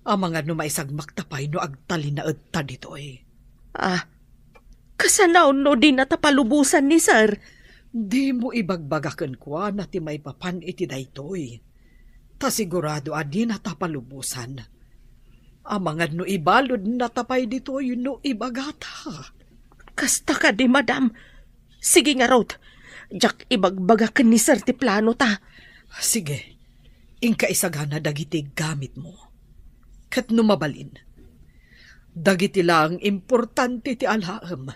Ang mga numaisagmak tapay no agtali na edta dito'y.
Kasanaw no di natapalubusan ni Sir.
Di mo ibagbagakan kwa na ti may papan iti daytoy. Ta sigurado adi natapalubusan. Amangad no ibalod natapay ditoy no ibagata.
Kasta ka di, madam. Sige nga raw. Jak ibagbagakan ni Sir ti plano ta.
Sige. Ingka isagana dagiti gamit mo. Kat numabalin. Dagiti lang importante ti alaam.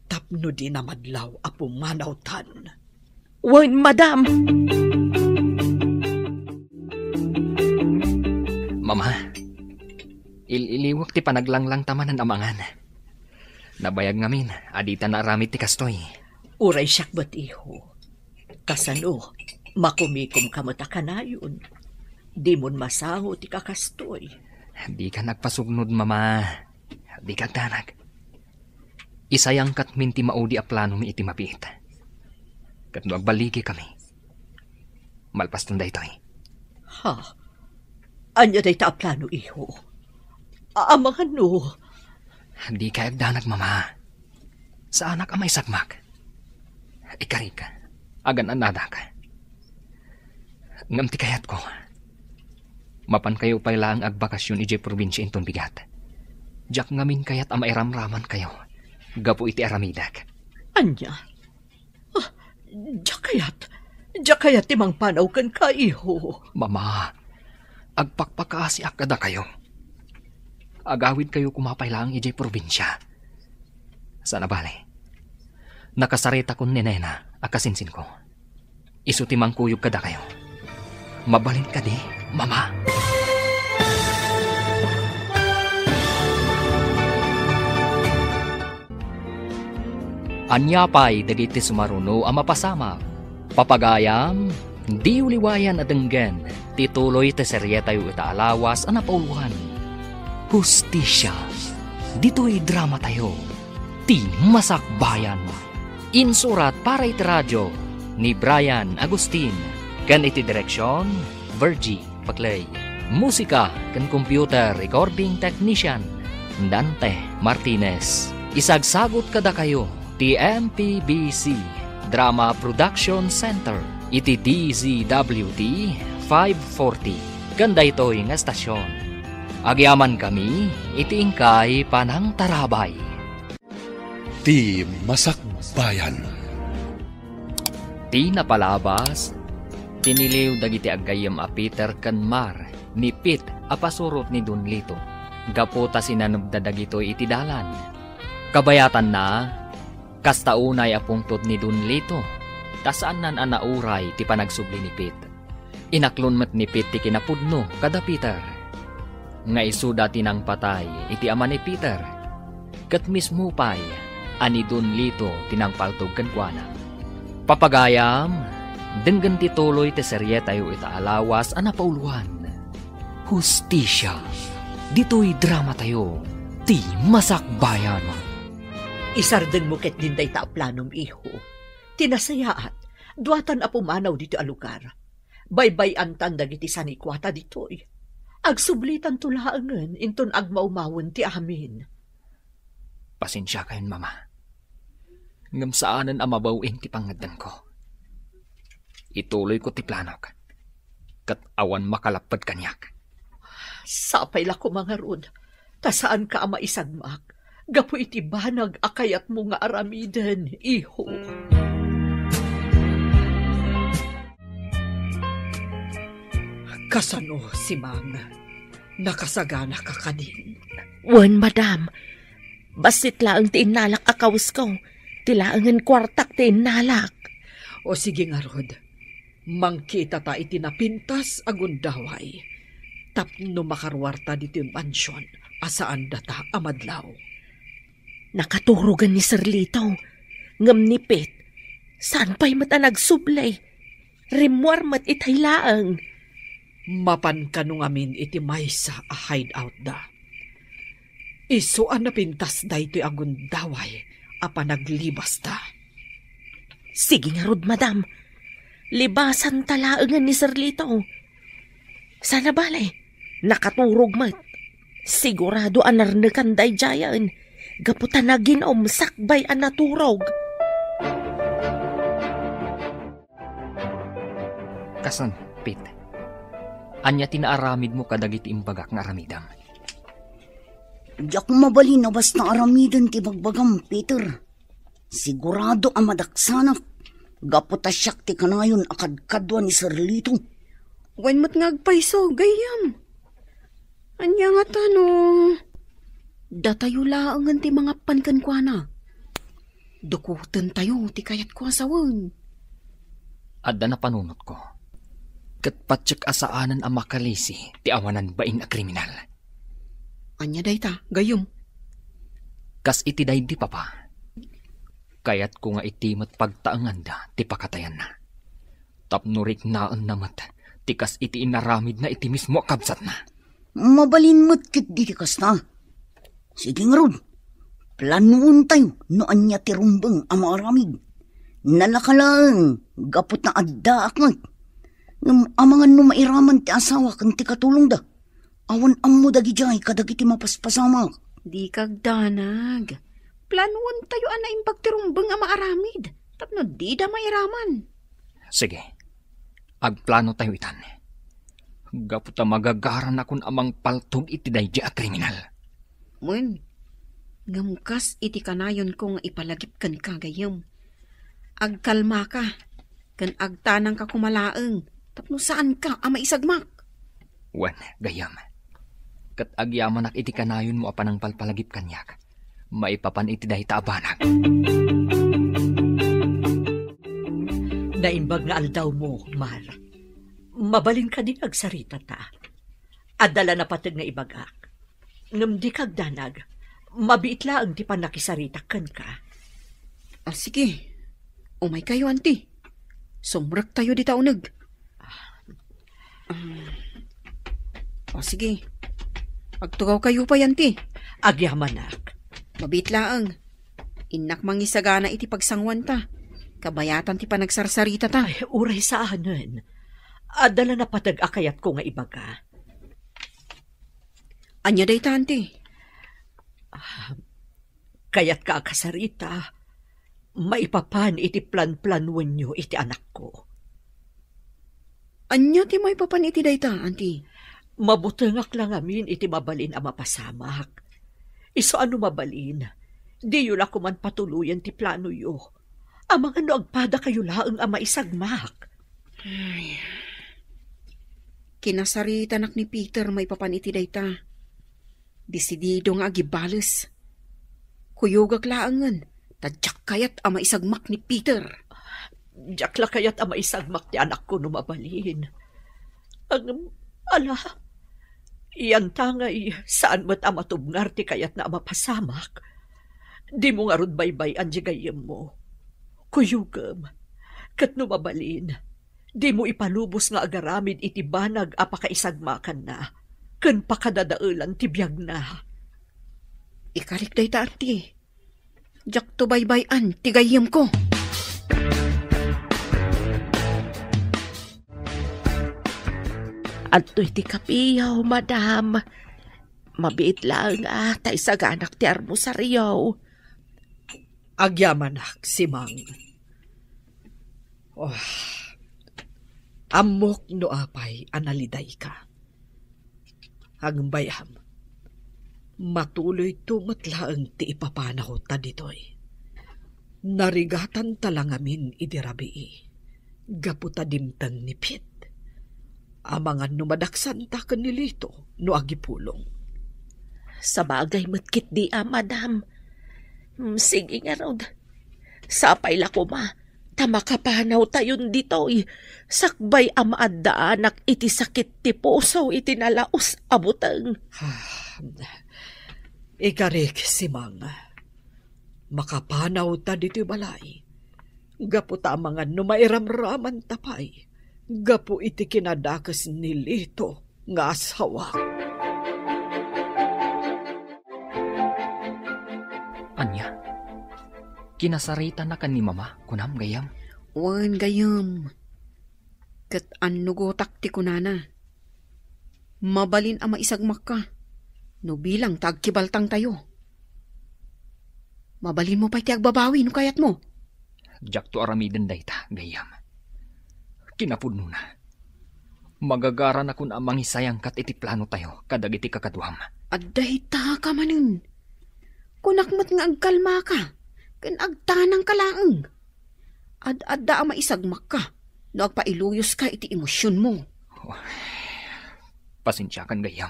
Tapno di na madlaw apo manawtan.
Wan, madam.
Mama, iliwak ti panaglanglang tamanan amangan. Nabayag ngamin, adita na aramid ti kastoy.
Uray siyak ba't iho? Kasano, makumikom ka matakanayon. Di mon masango ti kakastoy.
Di ka nagpasugnod, mama. Di ka tanag. Isayang kat minti maudi a plano mi iti mapit. Kat nuagbaligi kami. Malpas tunday ito.
Ha? Anya day ta plano, iho. Amangan no.
Di kayag danag, mama. Sa anak amay sagmak. Ikarik, agan anada ka. Ngamti kayat ko. Mapan kayo pa lang agbakasyon ije probinsya inton bigat. Jak ngamin kayat amairamraman kayo. Gapo iti aramidak.
Anya? Jakayat timang panaw kan ka, iho.
Mama, agpakpakaasi akada kayo. Agawid kayo kumapay lang ije probinsya. Sana bale. Nakasarita kun ni Nena, akasinsin ko. Isutimang kuyog kada kayo. Mabalin ka di, mama. Anyapay dagiti sumaruno ang mapasama. Papagayam, di uliwayan at denggen. Tituloy te seryeta yu ita alawas ang napauluhan. Hustisya, dito'y drama tayo. Ti Masakbayan. Insurat para iti radyo ni Brian Agustin. Kan iti direksyon, Virgie Paclay. Musika kan computer recording technician, Dante Martinez. Isagsagot kada kayo, ti MPBC Drama Production Center. Iti DZWT 540. Ganda ito'y nga estasyon. Agyaman kami, iti ingkay panang tarabay.
Ti Masakbayan.
Ti napalabas, tiniliw dagiti aggayam a Peter ken Mar, ni Pit a pasurot ni Don Lito. Gaputa sinanubda dagito iti dalan. Kabayatan na, kastaunay a pungtot ni Don Lito, tasaan nan anauray ti panagsubli ni Pit. Inaklon met ni Pit ti kinapudno kada Peter. Nga isuda tinang patay iti ama ni Peter. Kat mismo pay, ani Don Lito tinang paltog kenkwana. Papagayam, denggan tituloy te seryeta yu ita alawas ang napauluhan. Hustisya, dito'y drama tayo, ti Masakbayan.
Isardeng mo ket din day ta planom, iho. Tinasayaat, duatan a pumanaw dito a lugar. Baybayan tan dagiti sanikwata dito'y. Agsublitan tulaangen inton agmaumawon ti amin.
Pasensya kayon, mama. Ngam saanan ang mabawing ti pangadan ko. Ituloy ko ti planok. Kat awan makalapad kanyak.
Sapay la ko mga rod. Tasaan ka ama isagmak. Gapo iti banag akayat mo nga aramiden, iho. Kasano si Mang? Nakasagana ka kadin.
Wan, madam. Basit laang tiinalak akaws ko. Tilaangan kwartak tiinalak.
O sige nga, Rod. Mangkita ta itinapintas agundaway. Tapno makarwarta dito yung mansyon. Asaan data amadlaw.
Nakaturugan ni Sir Lito. Ngam nipit. Saan pa'y mata nagsublay? Rimwar mat itaylaang.
Mapan kanong amin iti maysa a hideout da. Isuan na pintas da ito'y agundaway. Apa naglibas ta.
Sige nga, Rod, madam. Libasan talaangan ni Sir Lito. Sana balay, nakaturog mat. Sigurado anarnekan day jayan. Gaputan na ginom sakbay ang naturog.
Kasan, Pit? Anya tinaaramid mo kadagiti imbagak nga aramidam.
Diyak mabali na basta aramidan ti bagbagam, Peter. Sigurado ang madaksanak. Gaputasyak ti kanayon akadkadwa ni Sir Lito.
Wen mo't ngagpaiso, gayam. Anya nga tano. Datayo laangan ti mga pankankwana. Dukutan tayo ti kayat ko asawan.
Adda na panunot ko. Kat patsyak asaanan ang makalisi ti awanan bain a kriminal.
Anya dayta, gayom.
Kas iti day di papa. Kayat ko nga iti mat pagtaangan da ti pakatayan na. Tapnurik naan namat ti kas iti inaramid na iti mismo kabsat na.
Mabalin mo't kit di kas na. Sige nga ron. Planuon tayo noan niya ti rumbang ang maaramid. Nalakalang gapot na adda akmat. Amangan no mairaman ti asawa kan ti katulong da. Awan ammo dagijay kadagiti mapaspasamak.
Di kag danag. Planuan tayo ana imbag tirumbeng a maaramid. Tapno di da mairaman.
Sige, agplano tayo itan. Gaputa magagaran akon amang paltog iti daydi a kriminal.
Mun, ngamkas iti kanayon ko nga ipalagip kan kagayam. Agkalma ka, kan agtanang ka kumalaeng, tapno saan ka ama isagmak.
Wan, gayam. Kat agyaman ak iti kanayon mo apanang palpalagip kanyak. Maipapan iti dahi taabanag.
Naimbag nga aldaw mo, Mar. Mabalin ka din agsarita ta. Adala na patag nga ibagak. Ngam di kag danag, mabiit laang ti panakisarita kan ka.
Sige. Umay kayo, auntie. Sumrak tayo di taunag. Sige. Agtugaw kayo pa, auntie.
Agyamanak.
Mabit laang. Inak mangisagana iti pagsangwan ta. Kabayatan ti panagsarsarita ta.
Ay, uray sa anan. Adala na patag akayat ko nga ibaga.
Anya day ta, auntie?
Kayat ka akasarita, maipapan iti plan-planwan nyo iti anak ko.
Anya ti may papan iti day ta, auntie?
Mabutengak lang amin iti mabalin ang mapasamak. Iso ano mabalin? Di yun ako man patuluyan ti plano yo. Amang ano agpada kayo laang ama isagmak.
Ay. Kinasarita nak ni Peter may papan iti day ta. Desidido nga agibales. Kuyugak laangan, tadyak kayat ama isagmak ni Peter.
Jakla kayat ama isagmak ti anak ko numabalin. Ala, iyan tangay saan mo't ama tubngar ti kayat na ama pasamak. Di mo nga rod baybay ang jigayem mo. Kuyugam, kat numabalin, di mo ipalubos nga agaramid iti banag apakaisagmakan na. Kan pakadadaulan ti biyag na.
Ikarik day ta, auntie. Jak to baybayan, tigayim ko.
Adto'y ti kapiyaw, madam. Mabiit lang tay saganak ti armusaryaw.
Agyamanak, si Mang. Amok no apay analiday ka. Agbayam, matuloy tumatlaang ti ipapanaw ta ditoy. Narigatan talang amin idirabii, gaputa dimtang ni Pit. Amangan numadaksan ta kanilito no agipulong.
Sa bagay matkit di madam. Sige nga rod. Sapay la ko ma. Tamakapanaw tayon ditoy. Sakbay amaadaanak iti sakit ti puso iti nalaos abutang.
Ikarik si Mang. Makapanaw ta dito'y balay. Gapu tamangan no mairamraman tapay. Gapu iti kinadakas ni Lito nga asawa.
Anya, kinasarita na kan ni mama, kunam gayam.
Wan gayam. Kat anugotak ti kunana. Mabalin ama isagmak ka. No bilang tagkibaltang tayo. Mabalin mo pa'y ti agbabawi no kayat mo.
Jak to aramiden dayta, gayam. Kinapudno na. Magagaran akon amang isayang kat iti plano tayo, kadag iti kakadwam.
Adday ta ka manin. Kunakmat nga agkalma ka, kan agtanang kalaang. Ad-adda ama isagmak ka, no agpailuyos ka iti emosyon mo.
Pasensya kan gayam.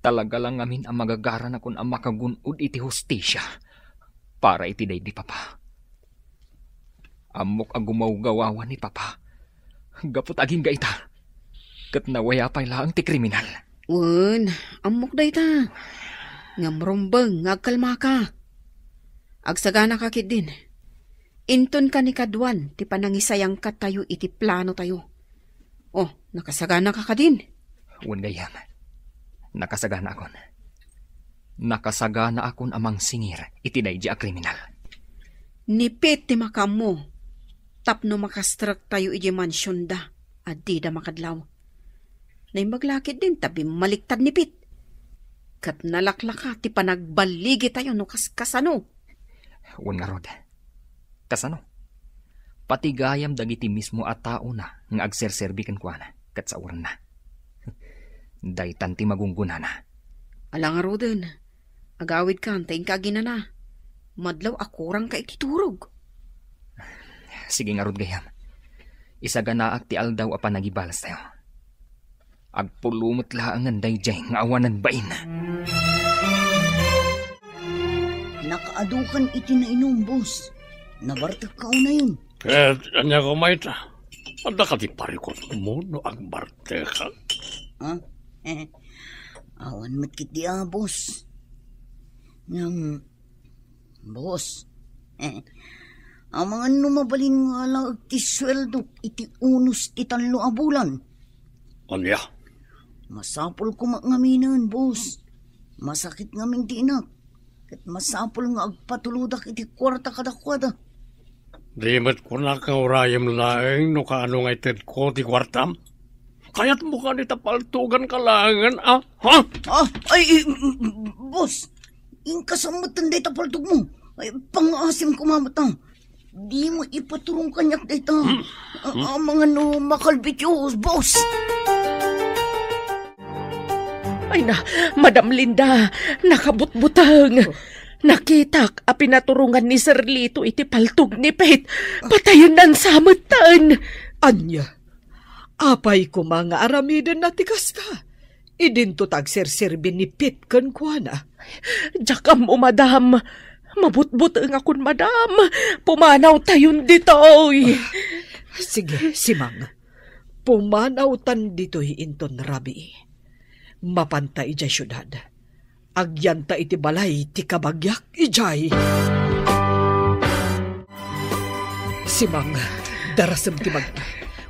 Talaga lang amin ang magagaran akon ang makagunod iti hustisya para iti day di papa. Amok agumawgawawan ni papa. Gapot aging gaita. Kat nawaya pa'y laang ti kriminal.
Wan, amok day ta. Ngamrombang, ngagkalma ka. Agsagana ka kit din. Inton ka ni kadwan, ti panangisayang ka tayo iti plano tayo. Oh, nakasagana ka din.
Wan gayam. Nakasagana akon. Nakasagana akon amang singir iti daydi a kriminal.
Nipit ti makam mo. Tapno makastrak tayo iti mansyon da. At di da makadlaw. Na maglakid din tabi maliktad ni Pit. Kat nalaklaka ti panagbaligi tayo no kasano.
Wan nga rod. Kasano? Pati gayam dagiti mismo at tao na nga agserserbikan ko na kat sa uran na. Daytan ti magungguna na.
Alang nga roden, agawid ka antayin ka ginana. Madlaw akurang ka ikiturog.
Sige nga rod gayam. Isaganaak ti aldaw apa nagibalas tayo. Agpulumot laangan dayjay nga awanan bain.
Nakaadukan iti na inom, boss. Nabartag ka na yun.
Kaya anya ko may ta. Anda ka ti parikot mo no ang barte ka.
Ha? Awan matkit di boss. Boss. Ang mga numabalin nga lang iti sweldo iti unos ti tanlo a bulan.
Anya?
Masapol ko ngaminan, boss. Masakit ngamin ti inak. Kat masapol nga agpatuludak iti kwarta kadakwada.
Di met ko na kaurayam laeng no kaano nga ited ko ti kwartam. Kaya't mo ka ni tapaltugan kalangan, ah? Ha?
Boss. Inkasamatan day tapaltug mo. Ay, pangasim kumamata. Di mo ipaturong kanyak dito. Ang mga no makalbityos, boss.
Ay na, Madam Linda, nakabutbutang. Nakitak a pinaturungan ni Sir Lito iti paltog ni Pet. Patayon nan samatan.
Anya, apay ko mga aramidan na tikasta. Idinto tagserserbi ni Pit kan kuana.
Jakam o madam, mabutbut ang akon madam. Pumanaw tayon ditoy.
Sige, simang. Pumanaw tan ditoy inton rabi. Mapantay ijay syudad. Agyanta iti balay ti kabagyak ijay. Simang, darasem ti magna.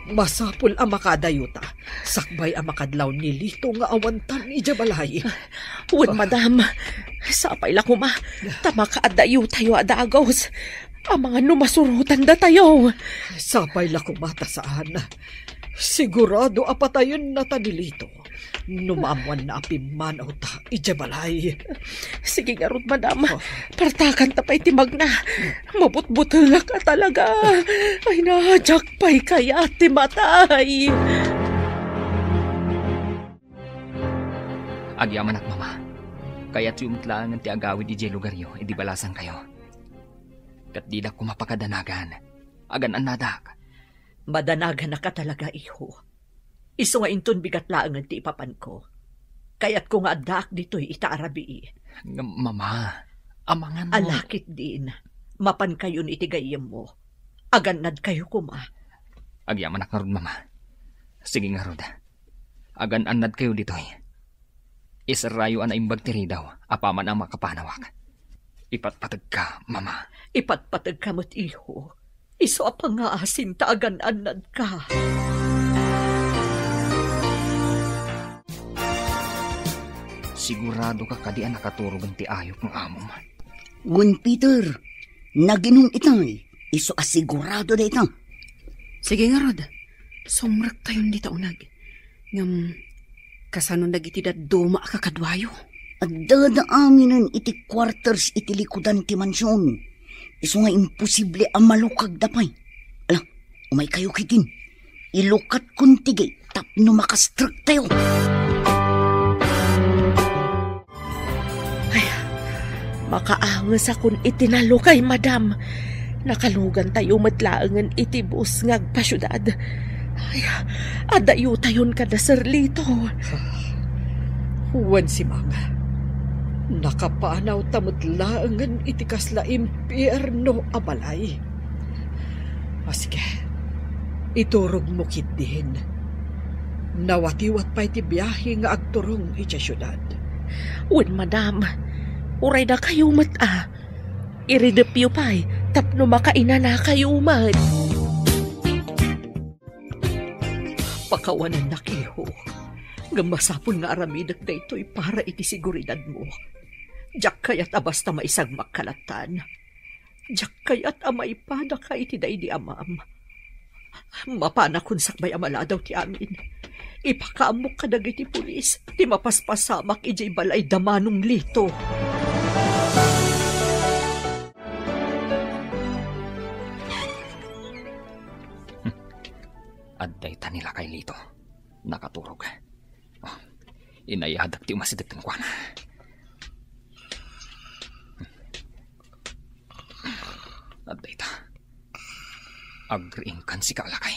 Masapul ang makadayuta. Sakbay ang makadlaw ni Lito nga awantan ija balay.
Wen madam, sapay la kuma. Tama ka adayo tayo adagos. Ang mga numasurutan da tayo.
Sapay la kumata saan. Sigurado apatayon na ta ni Lito. Numamuan na apimanaw ta ija balay.
Sige nga rod, madam. Partakan ta pa iti magna. Mabutbutula ka talaga. Ay na, pa'y kaya ti matay.
Agyaman ak mama. Kaya't yumutlangan ti agawid ijay lugaryo, edi balasan kayo. Kat di da kumapakadanagan. Agan anadak.
Madanagan na ka talaga, iho. Iso nga inton bigat laangan ti ipapan ko. Kaya't ko nga adak dito'y itaarabi.
Mama, amangan mo.
Alakit din. Mapan kayo ni itigayam mo. Aganad kayo kuma.
Agyaman ak nga rod, mama. Sige nga rod. Agan-anad kayo dito'y. Isarayo ang imbag tiri daw, apaman ang makapanawak. Ipatpatag ka, mama.
Ipatpatag ka mo't iho. Iso apang nga asin ta agan-anad ka.
Sigurado ka kadi ang nakaturugan ti ayok ng amom.
Gun Peter, naginong itay. Iso asigurado na itang.
Sige nga Rod, sumrak tayon dita unag. Ngam, kasano nagitidad duma kakadwayo.
At dadaamin iti quarters iti likudan ti mansyon. Iso nga imposible ang malukag dapay. Ala, umay kayo kitin. Ilukat kuntigay tapno makastruk tayo.
Makaangas akon itinalo kay madam. Nakalugan tayo matlaangan itibus ngag pasyudad. Ay, adayo tayon kada Sir Lito.
Huwan si Manga. Nakapanaw tamutlaangan itikas la impyerno abalay. Sige, iturog mo kit din. Nawatiwat pa iti biyahe nga agturong iti syudad.
Wen madam, uray na kayo mata. Iridepyo pa'y tapno makaina na kayo man.
Pakawanan na kiho. Gamasapon nga aramidak na ito'y para iti siguridad mo. Diyak kaya't abasta maisag makalatan. Diyak kaya't amay pada ka iti day di amam. Mapana kung sakbay amala daw ti amin. ipakaamok ka dagiti pulis, ti mapaspasamak ijay balay damanong Lito.
Adday ta nila kay Lito. Nakaturog. Oh, inayadag ti umasidag ng kuwana. Adday ta. Agriing kan si kalakay.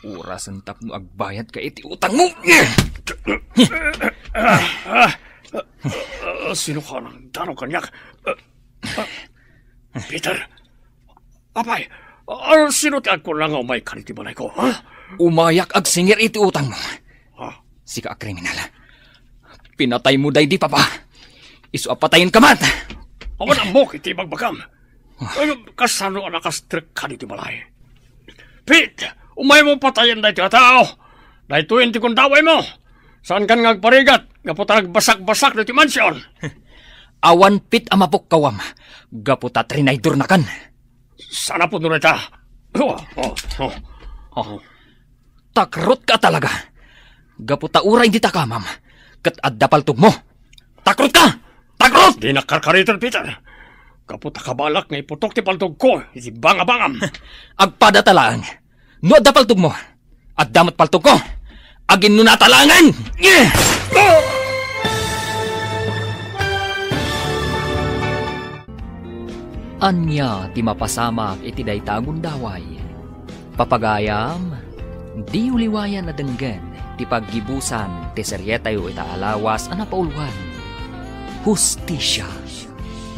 Urasan tapno agbayad ka iti utang mo.
Sino ka ng dano kanyak? Peter, apay, sino ti ko lang umay kaniti balay ko, ha?
Umayak ag singir iti utang mo. Si ka kriminal. Pinatay mo day di pa pa. Isu apatayin ka man.
Awan ang mok iti magbagam. Kasano ang nakastrik kaniti balay? Pete, umay mo patayin day ti katao. Day tuwin ti kundaway mo. Saan kan ngagparigat? Gaputa nagbasak-basak na ti mansyon.
Awan pit amapok kawam. Gaputa trinaydur na kan.
Sana po doon ita.
Takrot ka talaga. Gaputa uray di takamam. Kat adda paltog mo. Takrot ka! Takrot!
Di nakarkaritan, Peter. Gaputa kabalak nga iputok ti paltog ko. Iti banga-bangam.
Agpada talaan. No adda paltog mo. Addamat paltog ko. Agin no natalangan! Anya ti mapasamak iti daytagon daway. Papagayam, di uliwayan na denggen ti paggibusan ti seryetayo ita alawas ana paulwan. Hustisya,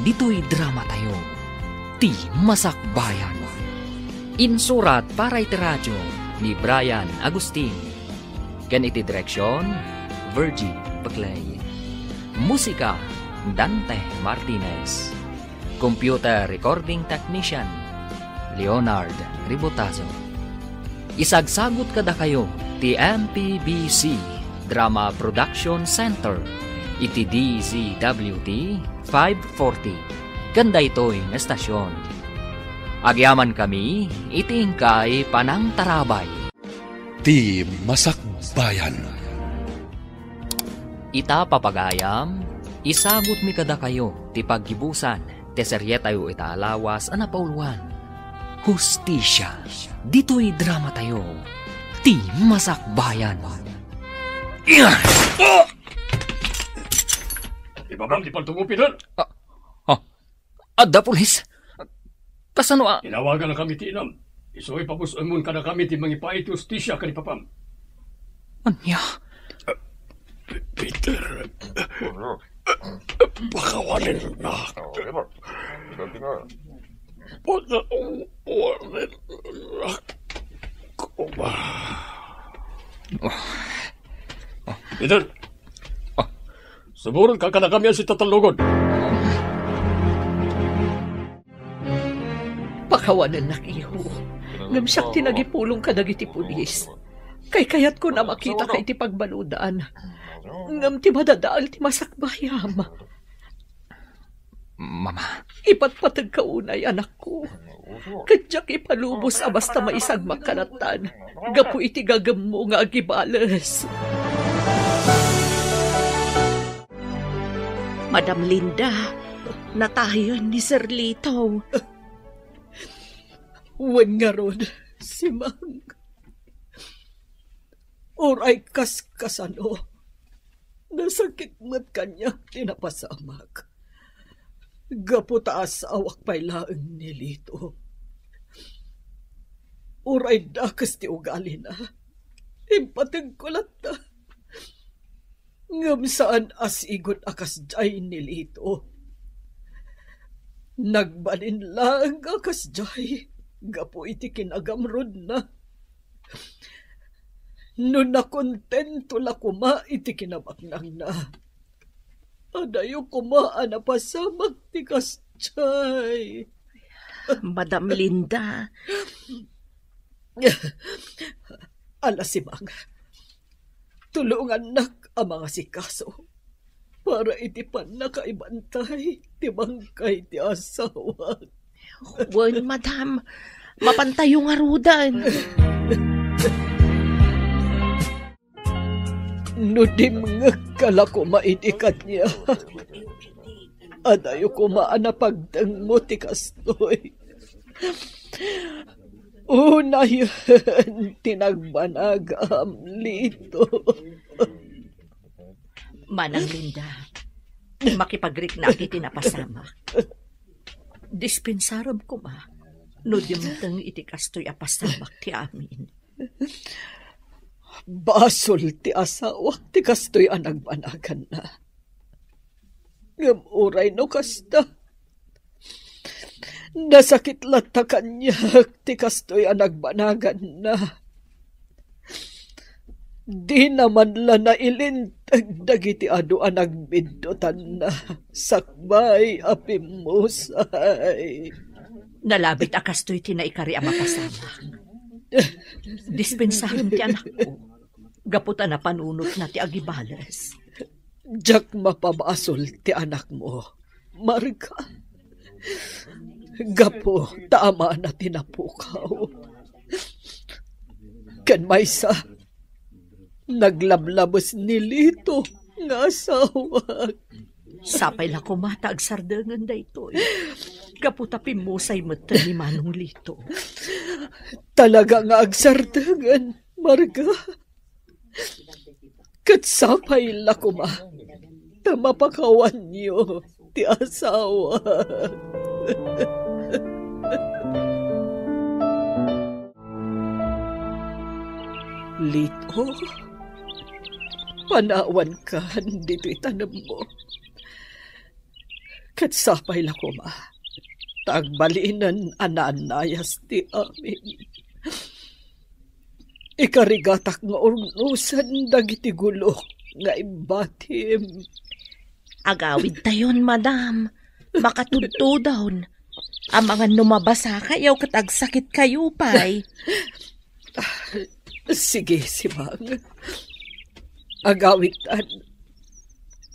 dito'y drama tayo, ti masakbayan. Insurat para iti radyo ni Brian Agustin. Ken iti direksyon, Virgie Paclay. Musika, Dante Martinez. Computer Recording Technician, Leonard Ribotazo. Isagsagot kada kayo ti MPBC Drama Production Center iti DZWT 540 kanda ito'y na estasyon. Agyaman kami iti ingkay Panang Tarabay.
Ti Masakbayan.
Ita papagayam, isagot mi kada kayo ti paggibusan ti seryetayo ita alawas ana paulwan. Hustisya, dito'y drama tayo, ti masakbayan.
Ibabam di paltog mo, Peter.
Adda pulis. Kasano a?
Tinawagan na kami ti inam. Isu'y papusamon ka na kami ti mangipait justisya ka ni Papam.
Anya?
Peter, pakawanin na. Pakawanin na ko ba? Peter, suburot ka na kami si tatalugod.
Pakawanan na iho. Ngam siyak tinagipulong ka dagiti pulis. Kay kayat ko na makita kay ti pagbaludaan. Ngam ti madadaal ti masakbayam.
Mama.
Ipatpatag ka unay, anak ko. Kadyak ipalubos a basta maisag makanatan. Gapu iti gagam mo nga agibales.
Madam Linda, natayon ni Sir Lito.
Wen nga ron, si Mang. Oray kas-kasano. Nasakit mat kanya tinapasamak. Gaputaas awak pay laeng ni Lito. Oray dakas ti ugali na. Impatag kulat na. Ngam saan asigot akas jay ni Lito. Nagbalin lang akas jay. Gapo iti kinagamrod na. No nakontento la kuma iti kinabaknang na. Adayo kuma na pasamag ti kasjay.
Madam Linda.
Ala si Mang. Tulungan nak ang mga sikaso. Para iti pan nakaibantay ti bangkay ti asawa.
Wen, madam. Mapantay yung arudan.
No dimngag kala ko maidikat niya. Adayo ko maanapagdang mo ti kastoy. Una yun, tinagbanagam lito.
Manang Linda, makipagrik na iti napasama. Dispensarom ko ma, no dimtang iti kastoy apasamak ti amin.
Basol ti asawak ti kastoy anagbanagan na. Ngamuray no kasta. Nasakit lata kanyak ti kastoy anagbanagan na. Di naman la nailintag dagiti adu anagbidotan na. Sakbay apimusay.
Nalabit a kastoy tinaikari ang mapasama. Dispensahan ti anak ko. Gaputa na panunot na ti agibales.
Diyak mapabasol ti anak mo. Marga. Gapo, tama na tinapukaw. Kan maysa, naglablabos ni Lito nga asawa.
Sapay la kumata ag sardangan da ito. Gaputa pimusay mata ni Manong Lito.
Talaga nga ag sardangan, Marga. Kat sapay la kuma, tamapakawan niyo ti asawa. Lito, panawan ka, dito'y tanam mo. Katsapay la ko ma, tagbalinan ananayas ti amin. Ikarigatak nga urnusan dagiti gulok nga imbatim.
Agawid tayon, madam. Makatudtudon. Ang mga numabasa kayaw katagsakit kayo pa'y.
Sige, Simang. Agawitan.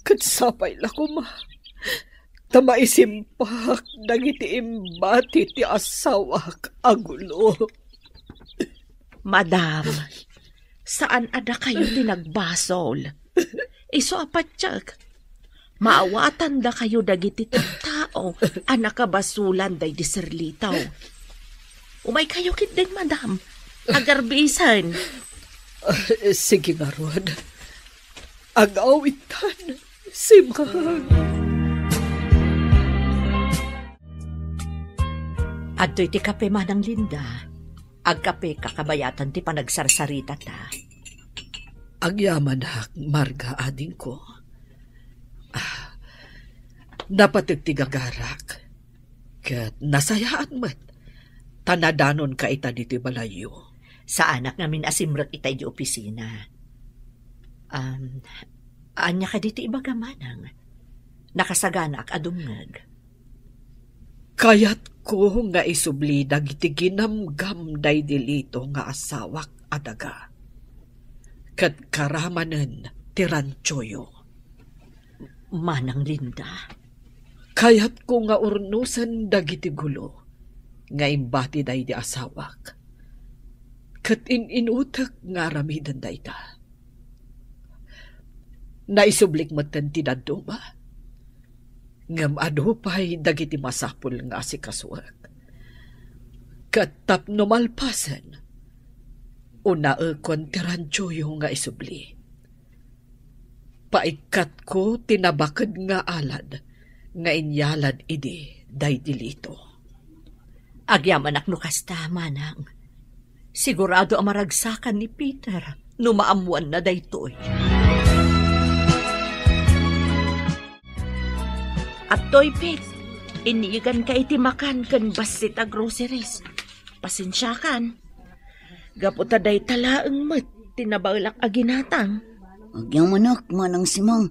Katsapay la ko ma. Tamaisimpak dagiti imbati ti asawak agulo.
Madam, saan ada kayo dinagbasol? Iso apatsyag. Maawatan da kayo dagiti tao anak kabasulan day di Serlitaw. Umay kayo kitdeng, madam. Agarbisan.
Sige nga, Rod. Agawitan, Simang.
Adto'y ti kape Manang Linda. Agkape kakabayatan ti panagsarsarita ta.
Agyaman hak, Marga, ading ko. Napatagtigagarak. Kat nasayaan mat. Tanadanon ka ita dito balayo.
Sa anak namin asimrot itay di opisina. Anya ka dito ibagamanang. Nakasagana ak adungag.
Kayat ko nga isubli dagiti ginamgam day dilito nga asawak adaga. Kat karamanen ti Ranchoyo.
Manang Linda.
Kayat ko nga urnusan dagiti gulo nga imbati day di asawak. Kat inutak nga ramidan day ta. Naisublik matan ti daduma. Ngam adupay dagiti masapul nga si kasuak. Kat tapno malpasan. Unaekon ti Ranchoyo nga isubli. Paikat ko tinabakad nga alad nga inyalad idi day dilito.
Agyaman ak no kasta, Manang. Sigurado ang maragsakan ni Peter no maamuan na daytoy.
At toy, Pete, inigan ka itimakan kan basit a groceries. Pasensyakan. Gaputa day talaang mat, tinabalak a ginatang.
Agyamanak, Manang Simang.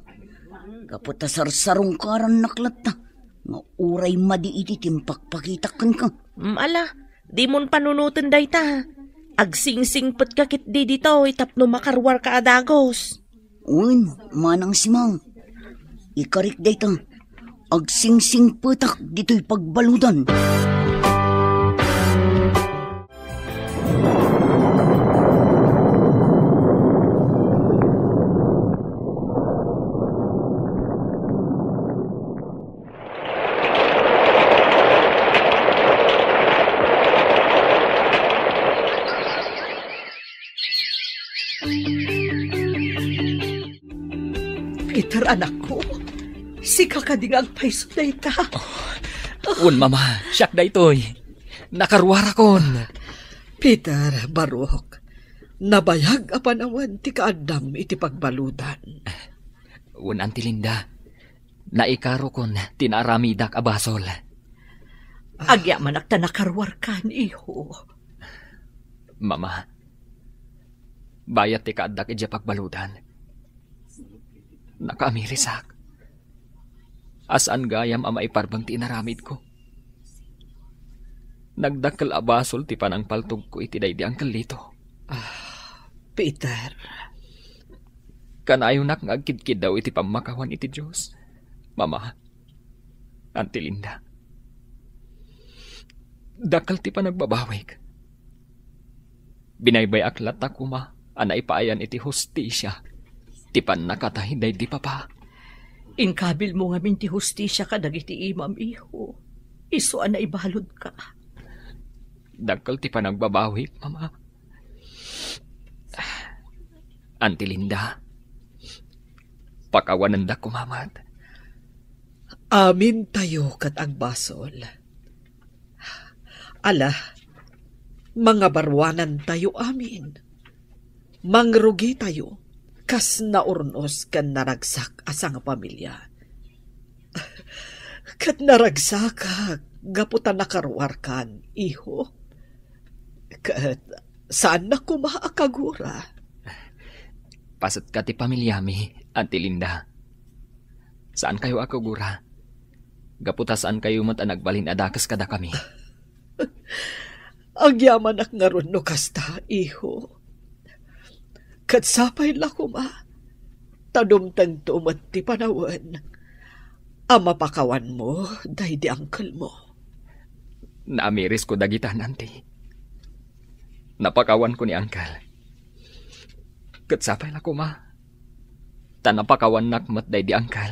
Kaputa sarsarong karan naklata. Nga uray madi iti timpakpakitakan ka.
Ala, di mon panunutan day ta. Agsingsing pat kakit di dito, itapno makarwar ka adagos.
Uy, Manang Simang. Ikarik day ta. Agsingsing patak dito'y pagbaludan.
Peter, anak ko. Si kakadingang paiso na ita.
Un, mama. Siyak da ito'y. Nakarwara kon.
Peter, Barok. Nabayag apanawan ti kaadam iti pagbaludan.
Un, Auntie Linda. Naikaro kon tinaramidak abasol.
Agyaman ak ta nakarwar kan, iho.
Mama. Bayat ti kaadak iti pagbaludan. Nakaamirisak. Asan gayam ama iparbang ti inaramid ko. Nagdakkel abasol ti panang paltog ko iti daydi ang kalito.
Peter.
Kanayon nak ngagkidkid daw iti pamakawan iti Diyos. Mama, Auntie Linda. Dakal ti panagbabawig. Binaybay aklat ako ma, anay paayan iti hustisya. Ti pan nakatahinday di papa.
Inkabil mo nga minti hustisya ka dagiti imam, iho. Iso na ibalod ka.
Dakal ti panagbabawig, mama. Auntie Linda. Pakawanan da kumamat.
Amin tayo kat agbasol. Ala, mga barwanan tayo amin. Mangrugi tayo. Kas naurnos kan naragsak asang pamilya. Kat naragsak gaputan nakarwar kan, iho. Kat saan na kumaakagura?
Pasat ka ti pamilyami, Auntie Linda. Saan kayo akagura? Gaputa saan kayo mat nagbalin adakas kada kami.
Agyaman ak ngaron no kasta, iho. Kat sapay lakuma, tadumtang tumat ti panawan. Ama pakawan mo, dahi di angkal mo.
Naamiris ko dagitan, Auntie. Napakawan ko ni angkal. Kat sapay lakuma, tanapakawan nakmat dahi di angkal.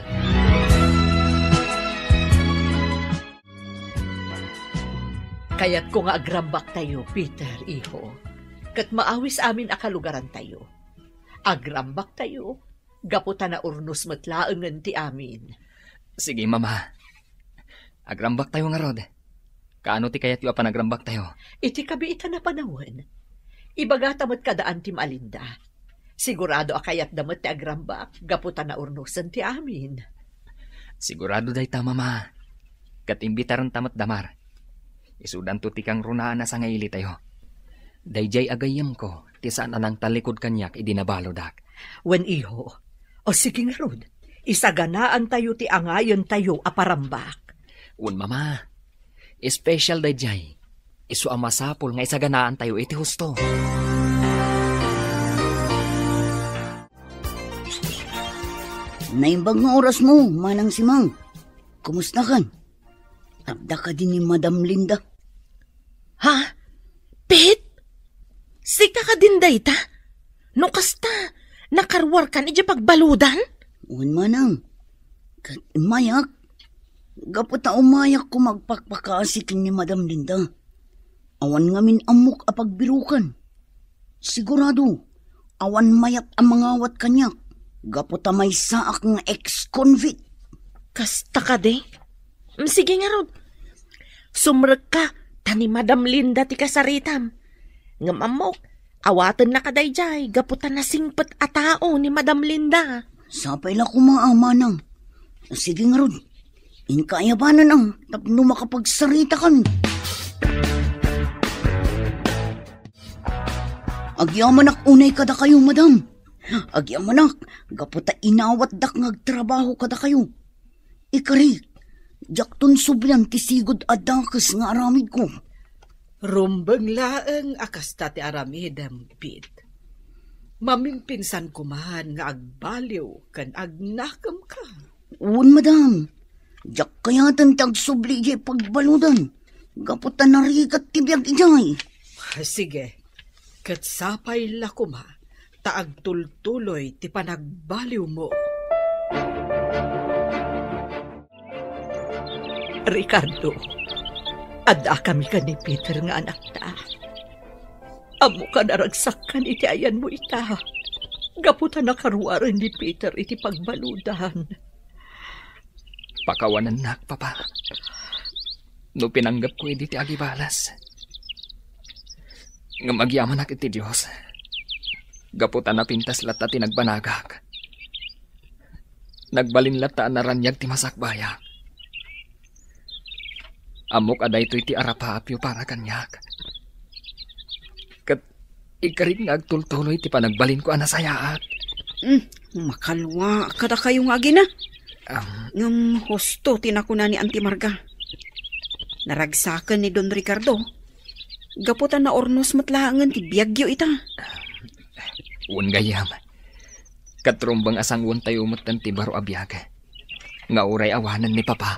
Kaya't ko nga agrambak tayo, Peter, iho. Kat maawis amin akalugaran tayo. Agrambak tayo, gaputan na urnos matlaangan ti amin.
Sige, mama. Agrambak tayo nga, Rod. Kaano ti kayat yu panagrambak tayo?
Iti kabiita na panawan. Ibaga tamat kadaan ti Malinda. Sigurado akayat damat ti agrambak, gaputan na urnosan ti amin.
Sigurado day ta, mama. Kat imbitaran tamat damar. Isudan to ti kang runaan na sa ngaili tayo. Dayjay agayam ko, ti saan anang talikod kanyak idinabalodak.
Wen iho, o sige nga Rod, isaganaan tayo ti angayon tayo aparambak.
Un mama, special dayjay, isu amasapol nga isaganaan tayo iti husto.
Naimbag nga oras mo, manang simang. Kumusta kan? Abda ka din ni Madam Linda.
Ha? Pete? Sika ka din dayta? No kasta, nakarwar ka ni pagbaludan?
Un manang. Kat mayak. Gaputa umayak ko magpakpakaasikin ni Madam Linda. Awan ngamin amok apagbirukan. Sigurado, awan mayat ang mangawat kanyak. Gaputa may saak ng ex-convict.
Kasta ka de? Sige nga Rod. Sumrek ka, tani Madam Linda ti kasaritam. Nga mamok, awatan na kadayjay, gaputan na singpet a tao ni Madam Linda.
Sapay la kumaama nang. Sige nga Rod, inkayabanan ang tapno makapagsarita kami. Agyamanak unay kada kayo, madam. Agyamanak, gaputa inawat dak ngagtrabaho kada kayo. Ikari, jakton subyan tisigod adakas nga aramid ko.
Rumbang laeng akasta ti aramidem, Pete. Mamimpinsan kumahan nga agbaliw kan agnakam ka.
Un, madam. Jak kayatan tagsubli jay pagbaludan. Gaputa narigat tibiyag ijay.
Sige, kat sapay lakuma, taagtultuloy ti panagbaliw mo.
Ricardo, ada kami ka ni Peter nga anak ta. Amo ka naragsak ka ni ti ayan mo ita. Gaputa nakaruaran ni Peter iti pagbaludan.
Pakawanan nak, papa. No pinanggap ko iti agibalas. Nga magyaman ak iti Diyos. Gaputa na pintas lata ti nagbanagak. Nagbalin lata na ranyag ti masakbayak. Amok aday to iti arapapyo para kanyak. Kat ikarit nga agtultuloy ti panagbalin ko anasayaat.
Makalwa kada kayong agi na. Ngam husto tinakuna ni Auntie Marga. Naragsakan ni Don Ricardo. Gaputan na ornos matlaangan ti biyagyo ita.
Gayam. Katrumbang asang tayo umatan ti baro abiyag. Nga uray awanan ni papa.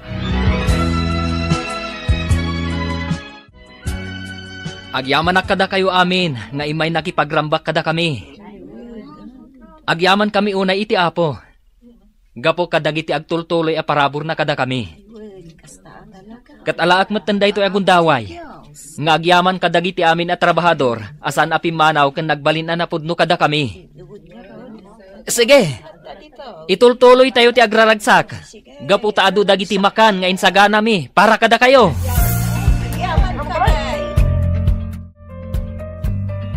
Agyaman nak kada kayo amin, nga imay nakipagrambak kada kami. Agyaman kami unay iti apo. Gapo kadagiti agtultuloy a parabor na kada kami. Katalaak matanda ito agundaway. Nga agyaman kadagiti amin at trabahador, asan apimanaw kan nagbalin na napudno kada kami. Sige, itultuloy tayo ti agraragsak. Gapo taado dagiti makan nga insagana mi, para kada kayo.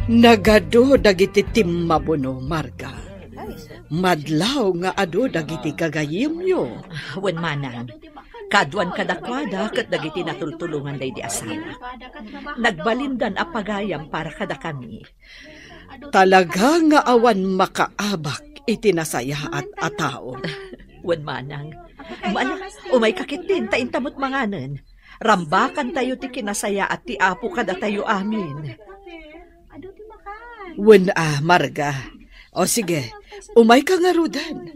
Nagado dagiti timmabuno, Marga. Madlaw nga ado dagiti kagayimyo.
Wen manang, kaduan kadakwada kat dagiti natultulungan day di asala. Nagbalindan a pagayam para kada kami.
Talaga nga awan makaabak iti nasaya at atao.
Wen manang, umay kakitin ta intamot manganen. Rambakan tayo ti kinasaya at ti apo kada tayo amin.
Wen Marga. O sige, umay ka nga rudan.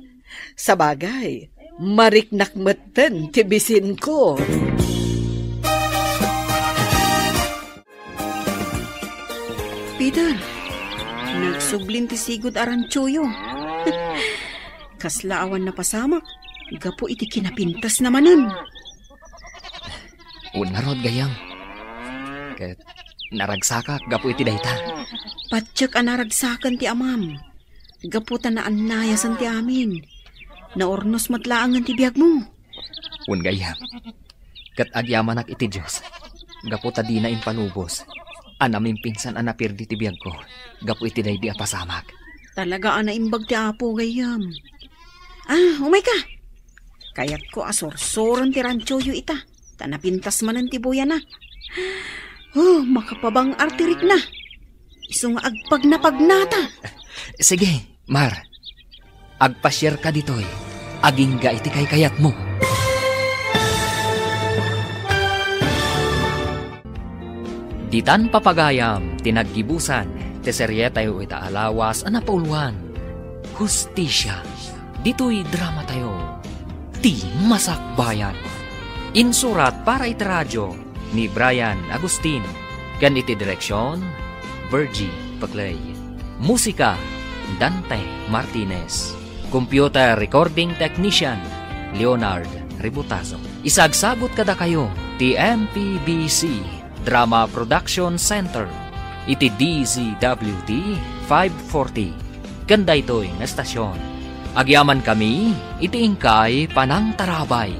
Sa bagay, mariknakmeten tibisin ko.
Peter, nagsublin ti sigod aranchoyo. Kaslaawan na pasamak, gapo iti kinapintas namanan.
Unarod gayam. Ket naragsaka gapo iti dayta.
Patsyek anaragsakan ti amam. Gaputan na anayasan ti amin. Naornos matlaangan ti biyag mo.
Gayam. Ket agyamanak iti Diyos. Gaputa di na impanubos. Anamin pinsan anapirdi ti biyag ko. Gapo iti day di apasamak.
Talaga anaimbag ti apo gayam. Umay ka. Kayat ko asorsoran ti ranchoyo ita. Tanapintas manan ti buya na. Makapabang artirik na. Iso nga agpag na pagnata.
Sige, Mar. Agpasyar ka ditoy. Agingga iti kay kayat mo. Ditan papagayam, tinaggibusan, teserye tayo ita alawas, anapauluan. Hustisya. Ditoy drama tayo. Ti Masakbayan. Insurat para iti radyo ni Brian Agustin. Gan iti direksyon, Virgie Paclay. Musika, Dante Martinez. Computer recording technician, Leonard Ributazo. Isagsabot kada kayo, TMPBC Drama Production Center. Iti DZWD 540. Ganda ito'y na estasyon. Agyaman kami, iti ingkay panang tarabay.